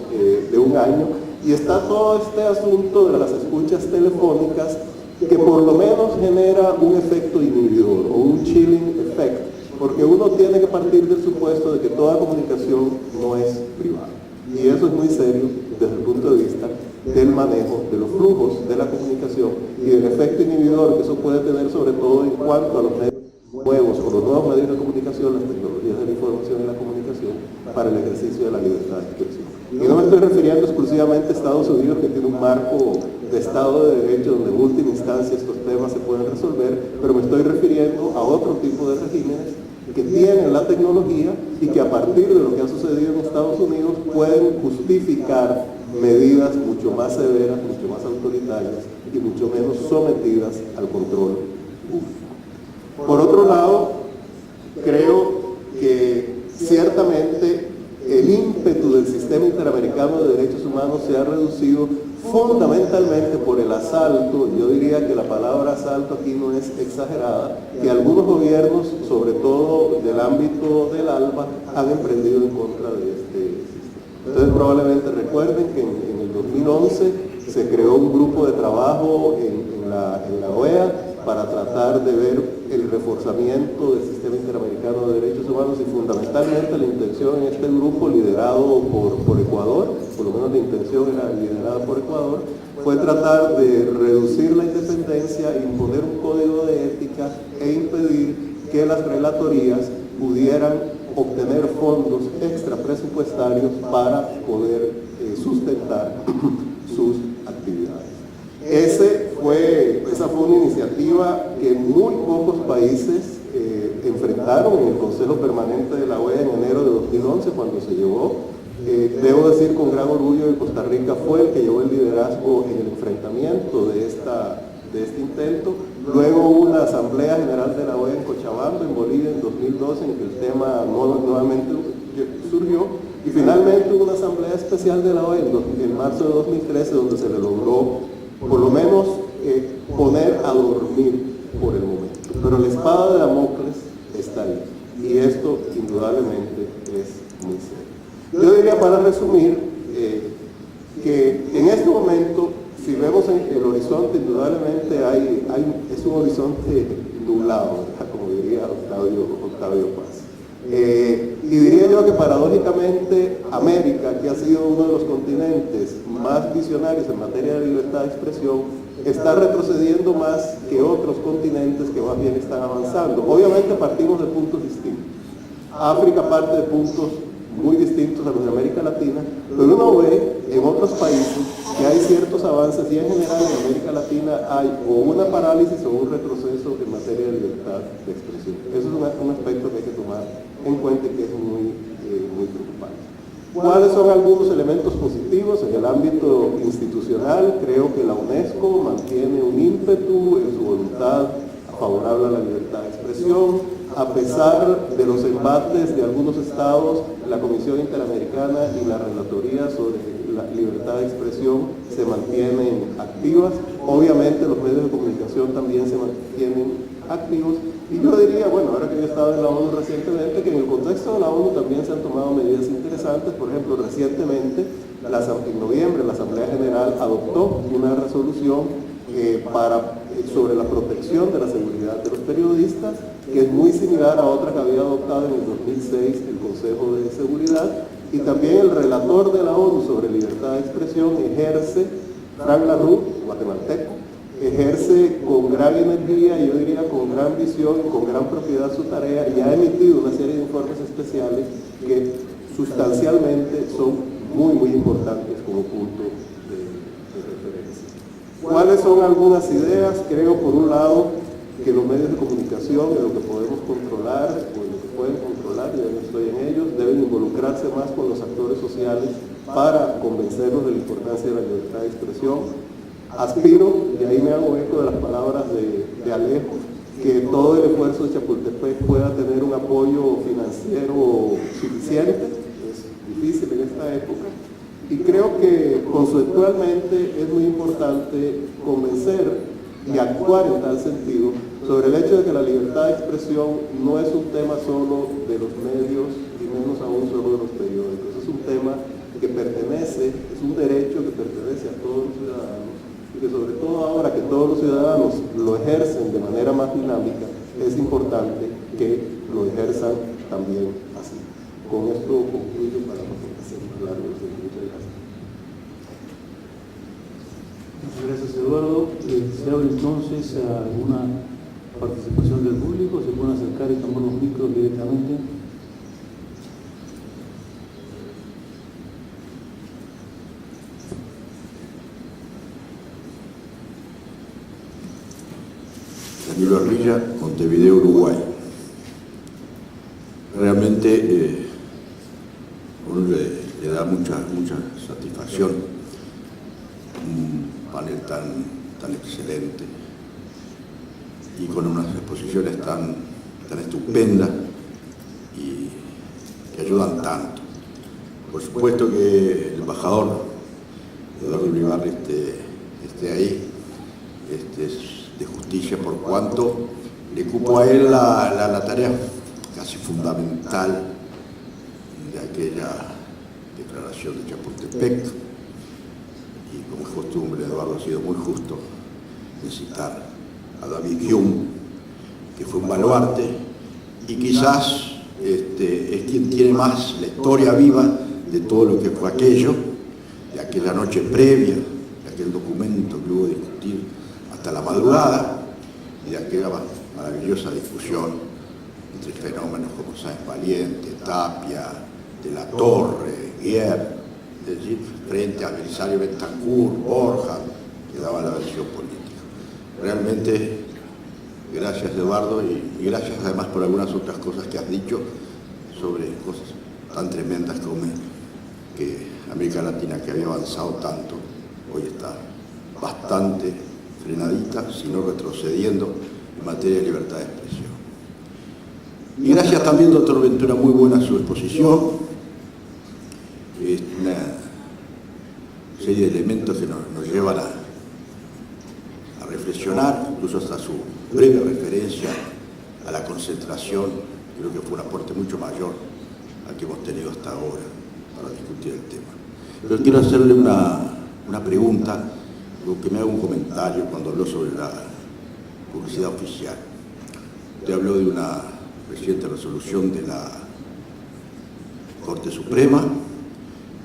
de un año, y está todo este asunto de las escuchas telefónicas que por lo menos genera un efecto inhibidor o un chilling effect, porque uno tiene que partir del supuesto de que toda comunicación no es privada. Y eso es muy serio desde el punto de vista del manejo de los flujos de la comunicación y del efecto inhibidor que eso puede tener, sobre todo en cuanto a los medios nuevos o los nuevos medios de comunicación, las tecnologías de la información y la comunicación para el ejercicio de la libertad de expresión. Y no me estoy refiriendo exclusivamente a Estados Unidos, que tiene un marco de Estado de Derecho donde en última instancia estos temas se pueden resolver, pero me estoy refiriendo a otro tipo de regímenes que tienen la tecnología y que a partir de lo que ha sucedido en Estados Unidos pueden justificar medidas mucho más severas, mucho más autoritarias y mucho menos sometidas al control público. Por otro lado, creo que ciertamente el ímpetu del sistema interamericano de derechos humanos se ha reducido fundamentalmente por el asalto. Yo diría que la palabra asalto aquí no es exagerada, que algunos gobiernos, sobre todo del ámbito del ALBA, han emprendido en contra de este sistema. Ustedes probablemente recuerden que en el 2011 se creó un grupo de trabajo en la OEA para tratar de ver el reforzamiento del sistema interamericano de derechos humanos, y fundamentalmente la intención en este grupo, liderado por Ecuador, por lo menos la intención era liderada por Ecuador, fue tratar de reducir la independencia, imponer un código de ética e impedir que las relatorías pudieran obtener fondos extra presupuestarios para poder sustentar sus actividades. Esa fue una iniciativa que muy pocos países enfrentaron en el Consejo Permanente de la OEA en enero de 2011 cuando se llevó. Debo decir con gran orgullo que Costa Rica fue el que llevó el liderazgo en el enfrentamiento de este intento. Luego hubo una Asamblea General de la OEA en Cochabamba, en Bolivia, en 2012, en que el tema nuevamente surgió. Y finalmente hubo una Asamblea Especial de la OEA en marzo de 2013, donde se le logró por lo menos poner a dormir por el momento. Pero la espada de Damocles está ahí, y esto indudablemente es muy serio. Yo diría, para resumir, que en este momento, si vemos en el horizonte, indudablemente es un horizonte nublado, ¿verdad? Como diría Octavio Paz. Y diría yo que paradójicamente América, que ha sido uno de los continentes más visionarios en materia de libertad de expresión, está retrocediendo más que otros continentes que más bien están avanzando. Obviamente partimos de puntos distintos. África parte de puntos muy distintos a los de América Latina, pero uno ve en otros países que hay ciertos avances y en general en América Latina hay o una parálisis o un retroceso en materia de libertad de expresión. Eso es un aspecto que hay que tomar en cuenta y que es muy preocupante. ¿Cuáles son algunos elementos positivos en el ámbito institucional? Creo que la UNESCO mantiene un ímpetu en su voluntad favorable a la libertad de expresión, a pesar de los embates de algunos estados. La Comisión Interamericana y la Relatoría sobre la libertad de expresión se mantienen activas. Obviamente los medios de comunicación también se mantienen activos, y yo diría, bueno, ahora que yo he estado en la ONU recientemente, que en el contexto de la ONU también se han tomado medidas interesantes. Por ejemplo, recientemente, en noviembre, la Asamblea General adoptó una resolución sobre la protección de la seguridad de los periodistas, que es muy similar a otra que había adoptado en el 2006 el Consejo de Seguridad, y también el relator de la ONU sobre libertad de expresión ejerce, Frank LaRue, guatemalteco, ejerce con gran energía, yo diría con gran visión y con gran propiedad su tarea, y ha emitido una serie de informes especiales que sustancialmente son muy importantes como punto de referencia. ¿Cuáles son algunas ideas? Creo, por un lado, que los medios de comunicación, en lo que podemos controlar o en lo que pueden controlar, y yo estoy en ellos, deben involucrarse más con los actores sociales para convencerlos de la importancia de la libertad de expresión. Aspiro, y ahí me hago eco de las palabras de Alejo, que todo el esfuerzo de Chapultepec pueda tener un apoyo financiero suficiente. Es difícil en esta época, y creo que conceptualmente es muy importante convencer y actuar en tal sentido sobre el hecho de que la libertad de expresión no es un tema solo de los medios y menos aún solo de los periódicos. Es un tema que pertenece, es un derecho que pertenece a todos los ciudadanos, y que sobre todo ahora que todos los ciudadanos lo ejercen de manera más dinámica, es importante que lo ejerzan también así. Con esto concluyo para no hacer más largo. Muchas gracias. Muchas gracias, Eduardo. Se abre entonces a alguna participación del público. Se pueden acercar y tomar los micros directamente. Danilo Arrilla, Montevideo, Uruguay. Realmente uno le da mucha satisfacción un panel tan excelente y con unas exposiciones tan estupendas y que ayudan tanto. Por supuesto que el embajador Eduardo Ulibarri esté ahí, es de justicia por cuanto le cupo a él la tarea casi fundamental de aquella declaración de Chapultepec, y como es costumbre, Eduardo ha sido muy justo en citar a David Hume, que fue un baluarte y quizás es quien tiene más la historia viva de todo lo que fue aquello, de aquella noche previa, de aquel documento que hubo de discutir hasta la madrugada, y de aquella maravillosa discusión entre fenómenos como Sáenz Valiente, Tapia, de la Torre, Guerre, es decir, frente a Belisario Betancur, Borja, que daban la versión política. Realmente, gracias Eduardo, y gracias además por algunas otras cosas que has dicho sobre cosas tan tremendas como que América Latina, que había avanzado tanto, hoy está bastante frenadita, sino retrocediendo en materia de libertad de expresión. Y gracias también, doctor Ventura, muy buena su exposición. Es una serie de elementos que nos llevan a reflexionar, incluso hasta su breve referencia a la concentración. Creo que fue un aporte mucho mayor al que hemos tenido hasta ahora para discutir el tema. Pero quiero hacerle una pregunta, que me haga un comentario cuando habló sobre la publicidad oficial. Usted habló de una reciente resolución de la Corte Suprema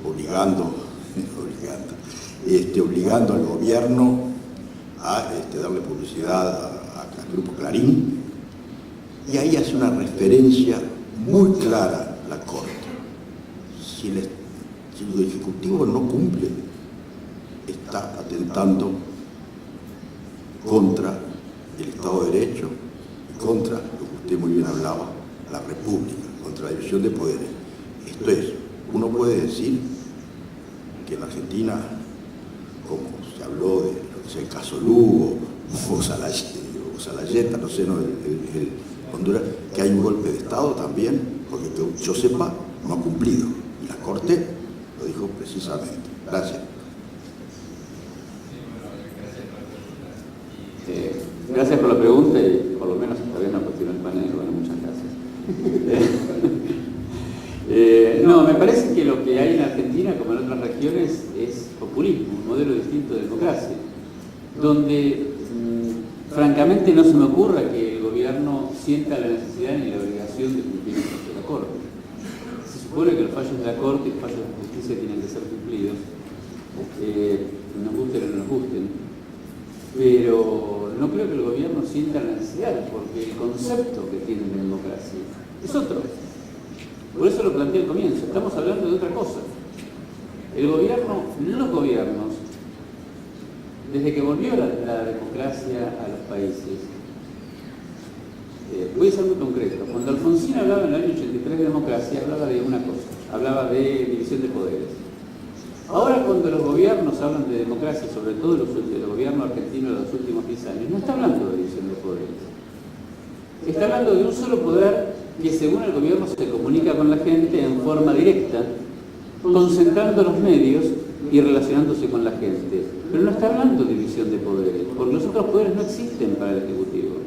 obligando al gobierno a darle publicidad al Grupo Clarín, y ahí hace una referencia muy clara la Corte. si el Ejecutivo no cumple, está atentando contra el Estado de Derecho y contra, lo que usted muy bien hablaba, la República, contra la división de poderes. Esto es, uno puede decir que en Argentina, como se habló de lo que es el caso Lugo, o Salayeta, no sé, el Honduras, que hay un golpe de Estado también, porque que yo sepa, no ha cumplido. Y la Corte lo dijo precisamente. Gracias. Gracias por la pregunta y por lo menos esta vez no cuestionó el panel. Bueno, muchas gracias. No, me parece que lo que hay en Argentina, como en otras regiones, es populismo, un modelo distinto de democracia, donde francamente no se me ocurra que el gobierno sienta la necesidad ni la obligación de cumplir el fallo de la Corte. Se supone que los fallos de la Corte y los fallos de la justicia tienen que ser cumplidos, nos gusten o no nos gusten, pero no creo que el gobierno sienta la necesidad, porque el concepto que tiene de democracia es otro. Por eso lo planteé al comienzo, estamos hablando de otra cosa. El gobierno, los gobiernos, desde que volvió la democracia a los países, voy a ser muy concreto, cuando Alfonsín hablaba en el año 83 de democracia, hablaba de una cosa, hablaba de división de poderes. Ahora cuando los gobiernos hablan de democracia, sobre todo el gobierno argentino de los últimos 10 años, no está hablando de división de poderes. Está hablando de un solo poder que según el gobierno se comunica con la gente en forma directa, concentrando los medios y relacionándose con la gente. Pero no está hablando de división de poderes, porque los otros poderes no existen para el Ejecutivo.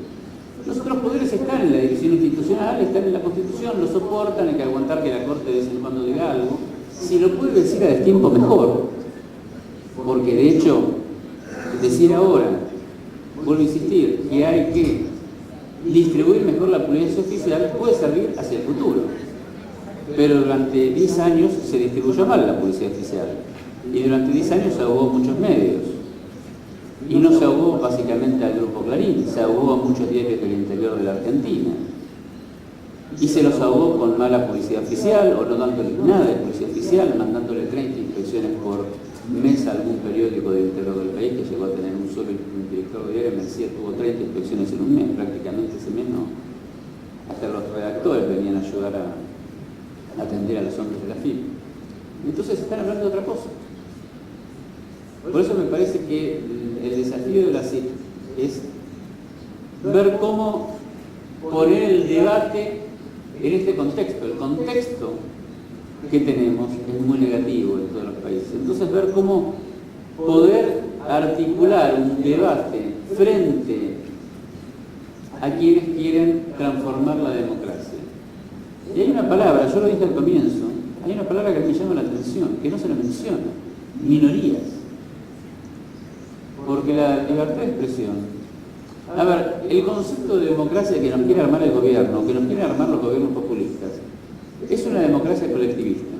Los otros poderes están en la división institucional, están en la Constitución, lo soportan, hay que aguantar que la Corte de vez en cuando diga algo. Si lo puede decir a destiempo mejor, porque de hecho, decir ahora, vuelvo a insistir, que hay que distribuir mejor la prudencia oficial puede servir hacia el futuro. Pero durante 10 años se distribuyó mal la publicidad oficial. Y durante 10 años se ahogó muchos medios. Y no se ahogó básicamente al Grupo Clarín, se ahogó a muchos diarios del interior de la Argentina. Y se los ahogó con mala publicidad oficial, o no dándole nada de publicidad oficial, mandándole 30 inspecciones por mes a algún periódico del interior del país, que llegó a tener un solo director de diario, me decía, tuvo 30 inspecciones en un mes, prácticamente ese mes no. Hasta los redactores venían a ayudar a atender a los hombres de la FIP. Entonces están hablando de otra cosa. Por eso me parece que el desafío de la CIP es ver cómo poner el debate en este contexto. El contexto que tenemos es muy negativo en todos los países. Entonces ver cómo poder articular un debate frente a quienes quieren transformar la democracia. Y hay una palabra, yo lo dije al comienzo, hay una palabra que me llama la atención, que no se la menciona: minorías. Porque la libertad de expresión, a ver, el concepto de democracia que nos quiere armar el gobierno, que nos quieren armar los gobiernos populistas, es una democracia colectivista,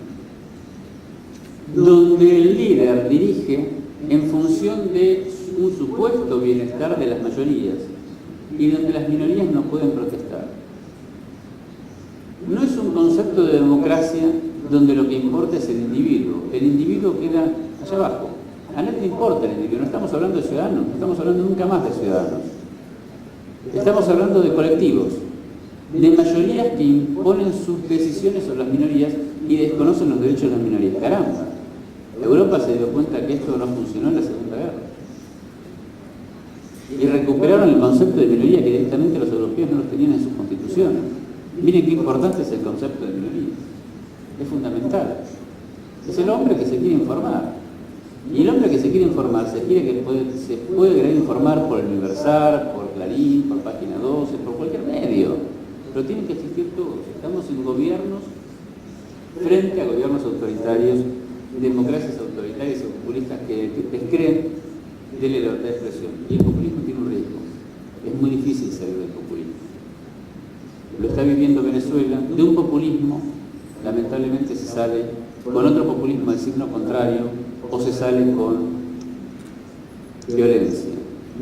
donde el líder dirige en función de un supuesto bienestar de las mayorías y donde las minorías no pueden protestar. No es un concepto de democracia donde lo que importa es el individuo queda allá abajo. A nadie le importa el individuo, no estamos hablando de ciudadanos, no estamos hablando nunca más de ciudadanos. Estamos hablando de colectivos, de mayorías que imponen sus decisiones sobre las minorías y desconocen los derechos de las minorías. Caramba, Europa se dio cuenta que esto no funcionó en la Segunda Guerra. Y recuperaron el concepto de minoría que directamente los europeos no los tenían en sus constituciones. Miren qué importante es el concepto de minoría. Es fundamental. Es el hombre que se quiere informar. Y el hombre que se quiere informar, se puede querer informar por el Universal, por Clarín, por Página 12, por cualquier medio. Pero tienen que existir todos. Estamos en gobiernos, frente a gobiernos autoritarios, democracias autoritarias y populistas que descreen de la libertad de expresión. Y el populismo tiene un riesgo. Es muy difícil salir del populismo. Lo está viviendo Venezuela. De un populismo, lamentablemente, se sale con otro populismo del signo contrario, o se sale con violencia.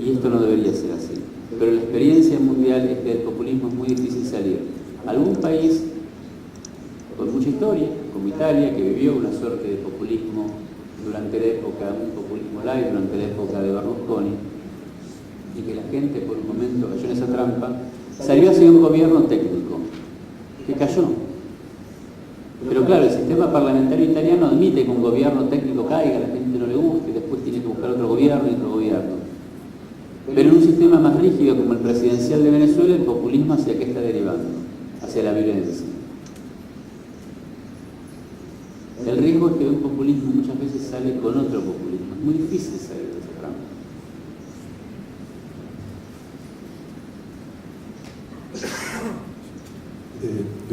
Y esto no debería ser así. Pero la experiencia mundial es que del populismo es muy difícil salir. Algún país con mucha historia, como Italia, que vivió una suerte de populismo durante la época, un populismo light durante la época de Berlusconi, y que la gente por un momento cayó en esa trampa, salió hacia un gobierno técnico, que cayó. Pero claro, el sistema parlamentario italiano admite que un gobierno técnico caiga, a la gente no le guste, y después tiene que buscar otro gobierno y otro gobierno. Pero en un sistema más rígido como el presidencial de Venezuela, el populismo hacia qué está derivando, hacia la violencia. El riesgo es que un populismo muchas veces sale con otro populismo. Es muy difícil salir de esa trampa.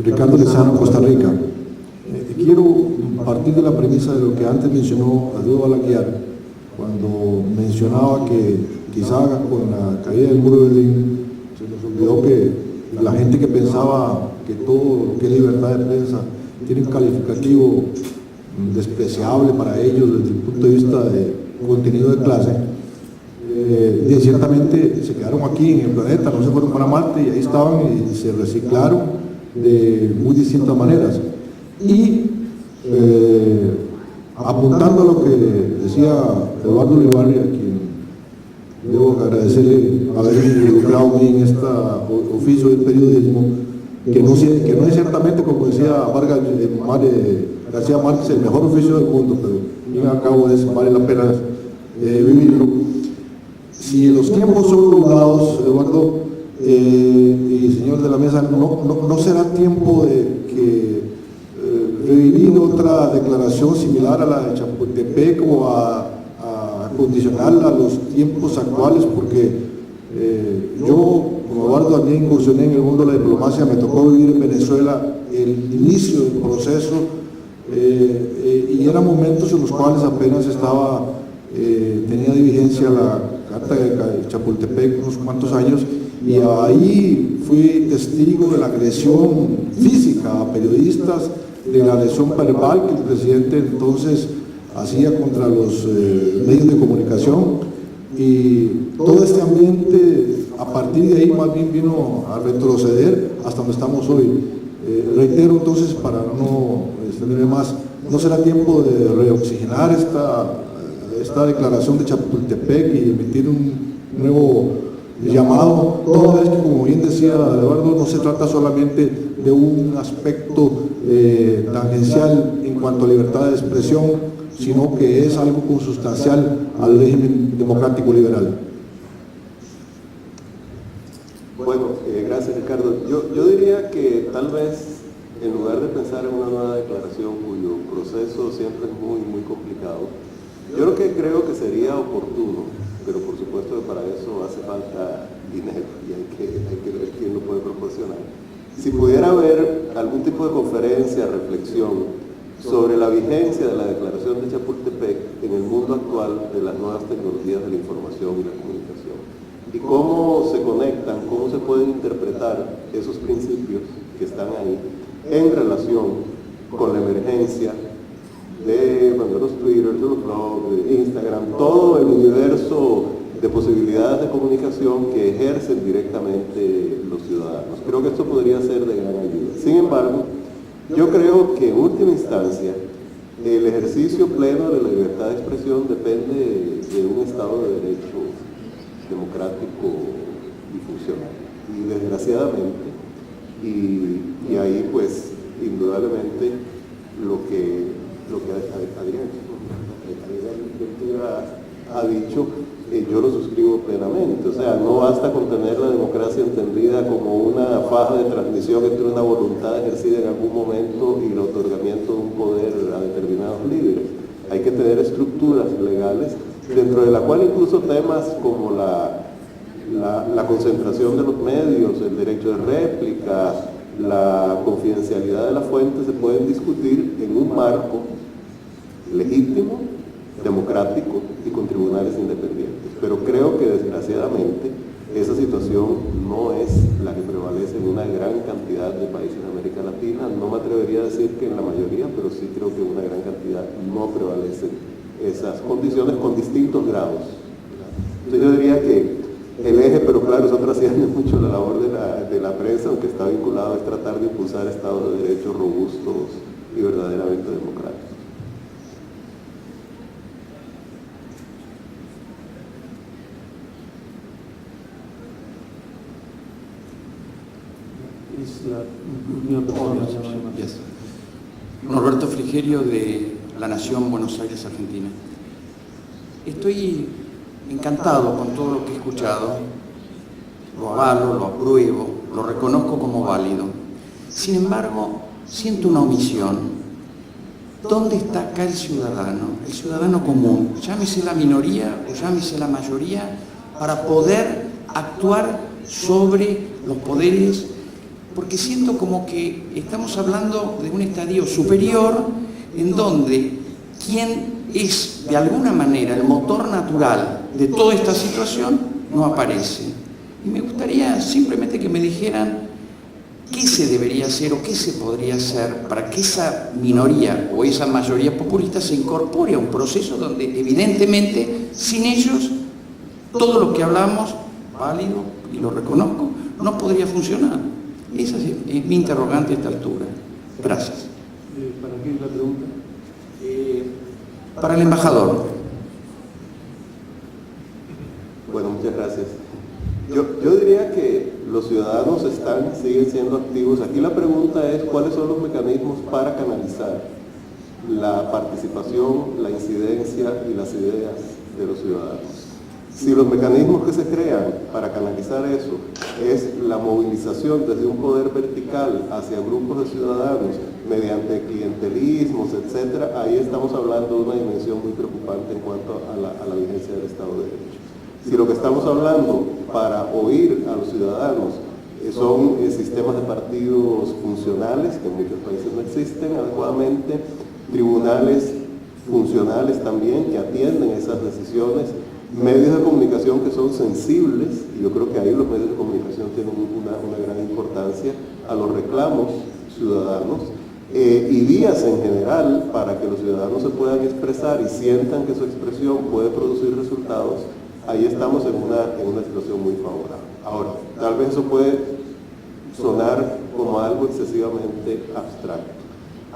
Ricardo Lezano, Costa Rica. Quiero partir de la premisa de lo que antes mencionó Aldo Balaguer, cuando mencionaba que quizá con la caída del muro de Berlín se nos olvidó que la gente que pensaba que todo lo que es libertad de prensa tiene un calificativo despreciable para ellos desde el punto de vista de contenido de clase, ciertamente se quedaron aquí en el planeta, no se fueron para Marte, y ahí estaban y se reciclaron de muy distintas maneras. Y apuntando a lo que decía Eduardo Olivarri, a quien debo agradecerle haber involucrado en este oficio del periodismo, que no es ciertamente, como decía García Márquez, el mejor oficio del mundo, pero al fin y al cabo vale la pena vivirlo. Si los tiempos son doblados, Eduardo y señor de la mesa, no será tiempo de que revivir otra declaración similar a la de Chapultepec o a condicionarla a los tiempos actuales, porque yo, como Eduardo, también incursioné en el mundo de la diplomacia, me tocó vivir en Venezuela el inicio del proceso, y eran momentos en los cuales apenas tenía de vigencia la Carta de Chapultepec, unos cuantos años, y ahí fui testigo de la agresión física a periodistas, de la agresión verbal que el presidente entonces hacía contra los medios de comunicación, y todo este ambiente a partir de ahí más bien vino a retroceder hasta donde estamos hoy. Reitero entonces, para no extenderme más, no será tiempo de reoxigenar esta declaración de Chapultepec y emitir un nuevo llamado, toda vez que, como bien decía Eduardo, no se trata solamente de un aspecto tangencial en cuanto a libertad de expresión, sino que es algo consustancial al régimen democrático liberal. Bueno, gracias Ricardo. Yo diría que tal vez, en lugar de pensar en una nueva declaración cuyo proceso siempre es muy, muy complicado, yo creo que sería oportuno, pero por supuesto que para eso hace falta dinero y hay que ver quién lo puede proporcionar. Si pudiera haber algún tipo de conferencia, reflexión sobre la vigencia de la declaración de Chapultepec en el mundo actual de las nuevas tecnologías de la información y la comunicación, y cómo se conectan, cómo se pueden interpretar esos principios que están ahí en relación con la emergencia de los Twitter, de los blogs, de Instagram, todo el universo de posibilidades de comunicación que ejercen directamente los ciudadanos. Creo que esto podría ser de gran ayuda. Sin embargo, yo creo que en última instancia el ejercicio pleno de la libertad de expresión depende de un Estado de Derecho democrático y funcional. Y desgraciadamente, y ahí pues indudablemente lo que Adrián ha dicho, yo lo suscribo plenamente. O sea, no basta con tener la democracia entendida como una faja de transmisión entre una voluntad ejercida en algún momento y el otorgamiento de un poder a determinados líderes. Hay que tener estructuras legales, dentro de la cual incluso temas como la concentración de los medios, el derecho de réplica, la confidencialidad de la fuente se pueden discutir en un marco legítimo, democrático y con tribunales independientes. Pero creo que desgraciadamente esa situación no es la que prevalece en una gran cantidad de países de América Latina. No me atrevería a decir que en la mayoría, pero sí creo que en una gran cantidad no prevalecen esas condiciones con distintos grados. Entonces yo diría que el eje, pero claro, eso trasciende mucho la labor de la prensa, aunque está vinculado, es tratar de impulsar estados de derecho robustos y verdaderamente democráticos. Es la última persona. Yes. Norberto Frigerio, de La Nación, Buenos Aires, Argentina. Estoy encantado con todo lo que he escuchado, lo avalo, lo apruebo, lo reconozco como válido. Sin embargo, siento una omisión. ¿Dónde está acá el ciudadano común? Llámese la minoría o llámese la mayoría, para poder actuar sobre los poderes, porque siento como que estamos hablando de un estadio superior en donde quien es de alguna manera el motor natural de toda esta situación no aparece. Y me gustaría simplemente que me dijeran qué se debería hacer o qué se podría hacer para que esa minoría o esa mayoría populista se incorpore a un proceso donde evidentemente sin ellos todo lo que hablamos, válido y lo reconozco, no podría funcionar. Esa es mi interrogante a esta altura. Gracias. ¿Para qué es la pregunta? Para el embajador. Bueno, muchas gracias. Yo diría que los ciudadanos siguen siendo activos. Aquí la pregunta es cuáles son los mecanismos para canalizar la participación, la incidencia y las ideas de los ciudadanos. Si los mecanismos que se crean para canalizar eso es la movilización desde un poder vertical hacia grupos de ciudadanos mediante clientelismos, etcétera, ahí estamos hablando de una dimensión muy preocupante en cuanto a la vigencia del Estado de Derecho. Si lo que estamos hablando para oír a los ciudadanos son sistemas de partidos funcionales, que en muchos países no existen adecuadamente, tribunales funcionales también que atienden esas decisiones, medios de comunicación que son sensibles, y yo creo que ahí los medios de comunicación tienen una gran importancia a los reclamos ciudadanos, y vías en general para que los ciudadanos se puedan expresar y sientan que su expresión puede producir resultados, ahí estamos en una situación muy favorable. Ahora, tal vez eso puede sonar como algo excesivamente abstracto.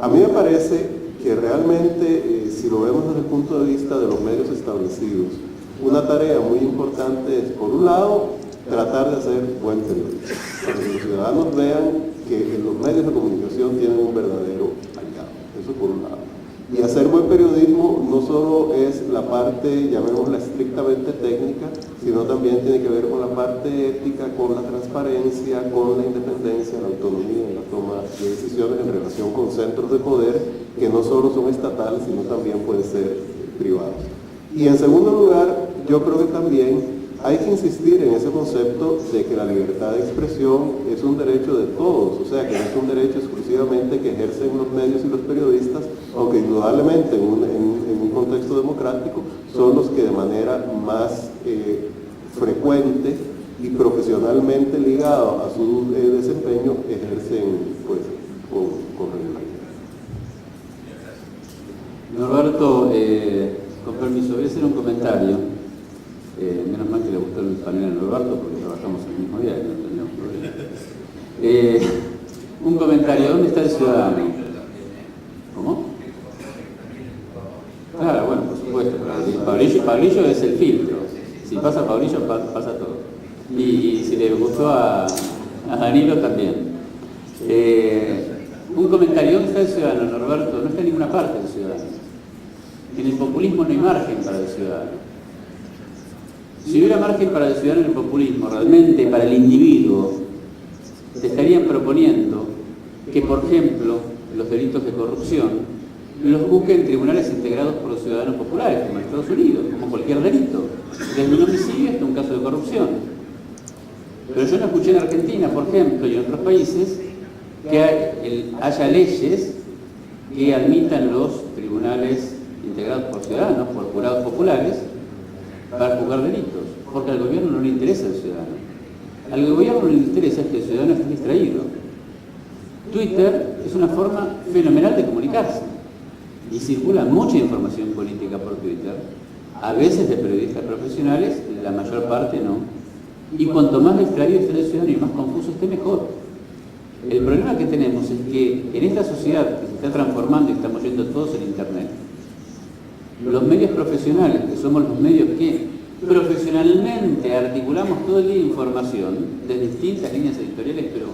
A mí me parece que realmente, si lo vemos desde el punto de vista de los medios establecidos, una tarea muy importante es, por un lado, tratar de hacer buen periodismo, para que los ciudadanos vean que en los medios de comunicación tienen un verdadero aliado, eso por un lado. Y hacer buen periodismo no solo es la parte, llamémosla estrictamente técnica, sino también tiene que ver con la parte ética, con la transparencia, con la independencia, la autonomía en la toma de decisiones en relación con centros de poder que no solo son estatales, sino también pueden ser privados. Y en segundo lugar, yo creo que también hay que insistir en ese concepto de que la libertad de expresión es un derecho de todos, o sea, que no es un derecho exclusivamente que ejercen los medios y los periodistas, aunque indudablemente en un contexto democrático son los que de manera más frecuente y profesionalmente ligado a su desempeño ejercen pues, con regularidad. Norberto, con permiso, voy a hacer un comentario. Menos mal que le gustó el panel a Norberto porque trabajamos el mismo día y no tenemos problema. Un comentario, ¿dónde está el ciudadano? ¿Cómo? Claro, bueno, por supuesto. Pablillo es el filtro. Si pasa Pablillo, pasa todo. Y si le gustó a Danilo también. Un comentario, ¿dónde está el ciudadano, Norberto? No está en ninguna parte el ciudadano. En el populismo no hay margen para el ciudadano. Si hubiera margen para el ciudadano en el populismo, realmente para el individuo, te estarían proponiendo que, por ejemplo, los delitos de corrupción los busquen tribunales integrados por los ciudadanos populares, como en Estados Unidos, como cualquier delito, desde un homicidio hasta un caso de corrupción. Pero yo no escuché en Argentina, por ejemplo, y en otros países, que haya leyes que admitan los tribunales integrados por ciudadanos, por jurados populares, para juzgar delitos, porque al gobierno no le interesa el ciudadano. Al gobierno no le interesa es que el ciudadano esté distraído. Twitter es una forma fenomenal de comunicarse y circula mucha información política por Twitter, a veces de periodistas profesionales, la mayor parte no. Y cuanto más distraído esté el ciudadano y más confuso esté, mejor. El problema que tenemos es que en esta sociedad que se está transformando y estamos yendo todos en Internet, los medios profesionales, que somos los medios que profesionalmente articulamos todo el día información de distintas líneas editoriales, pero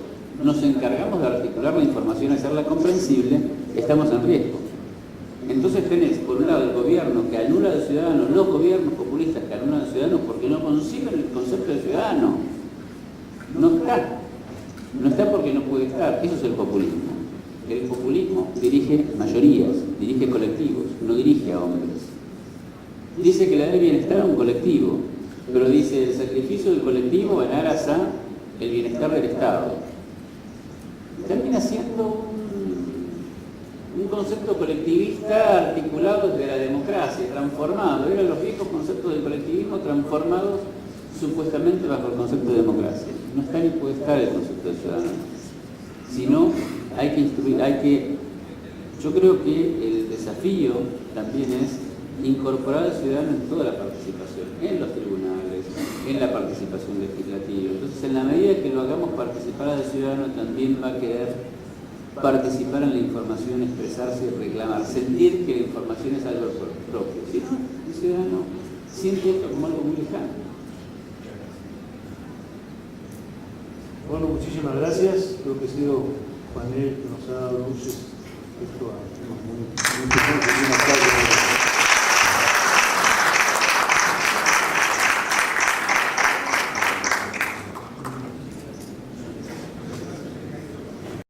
nos encargamos de articular la información, hacerla comprensible, estamos en riesgo. Entonces tenés, por un lado, el gobierno que anula al ciudadano, los gobiernos populistas que anulan al ciudadano porque no conciben el concepto de ciudadano. No está porque no puede estar. Eso es el populismo. El populismo dirige mayorías, dirige colectivos, no dirige a hombres. Dice que le da el bienestar a un colectivo, pero dice el sacrificio del colectivo en aras a el bienestar del Estado. Termina siendo un concepto colectivista articulado desde la democracia, transformado. Eran los viejos conceptos del colectivismo transformados supuestamente bajo el concepto de democracia. No está ni puede estar el concepto de ciudadano. Sino hay que instruir, yo creo que el desafío también es incorporar al ciudadano en toda la participación, en los tribunales, en la participación legislativa. Entonces, en la medida que lo hagamos participar al ciudadano, también va a querer participar en la información, expresarse y reclamar, sentir que la información es algo propio. Si no, el ciudadano siente esto como algo muy lejano. Bueno, muchísimas gracias. Creo que ha sido un panel que nos ha dado luces respecto a temas muy importantes.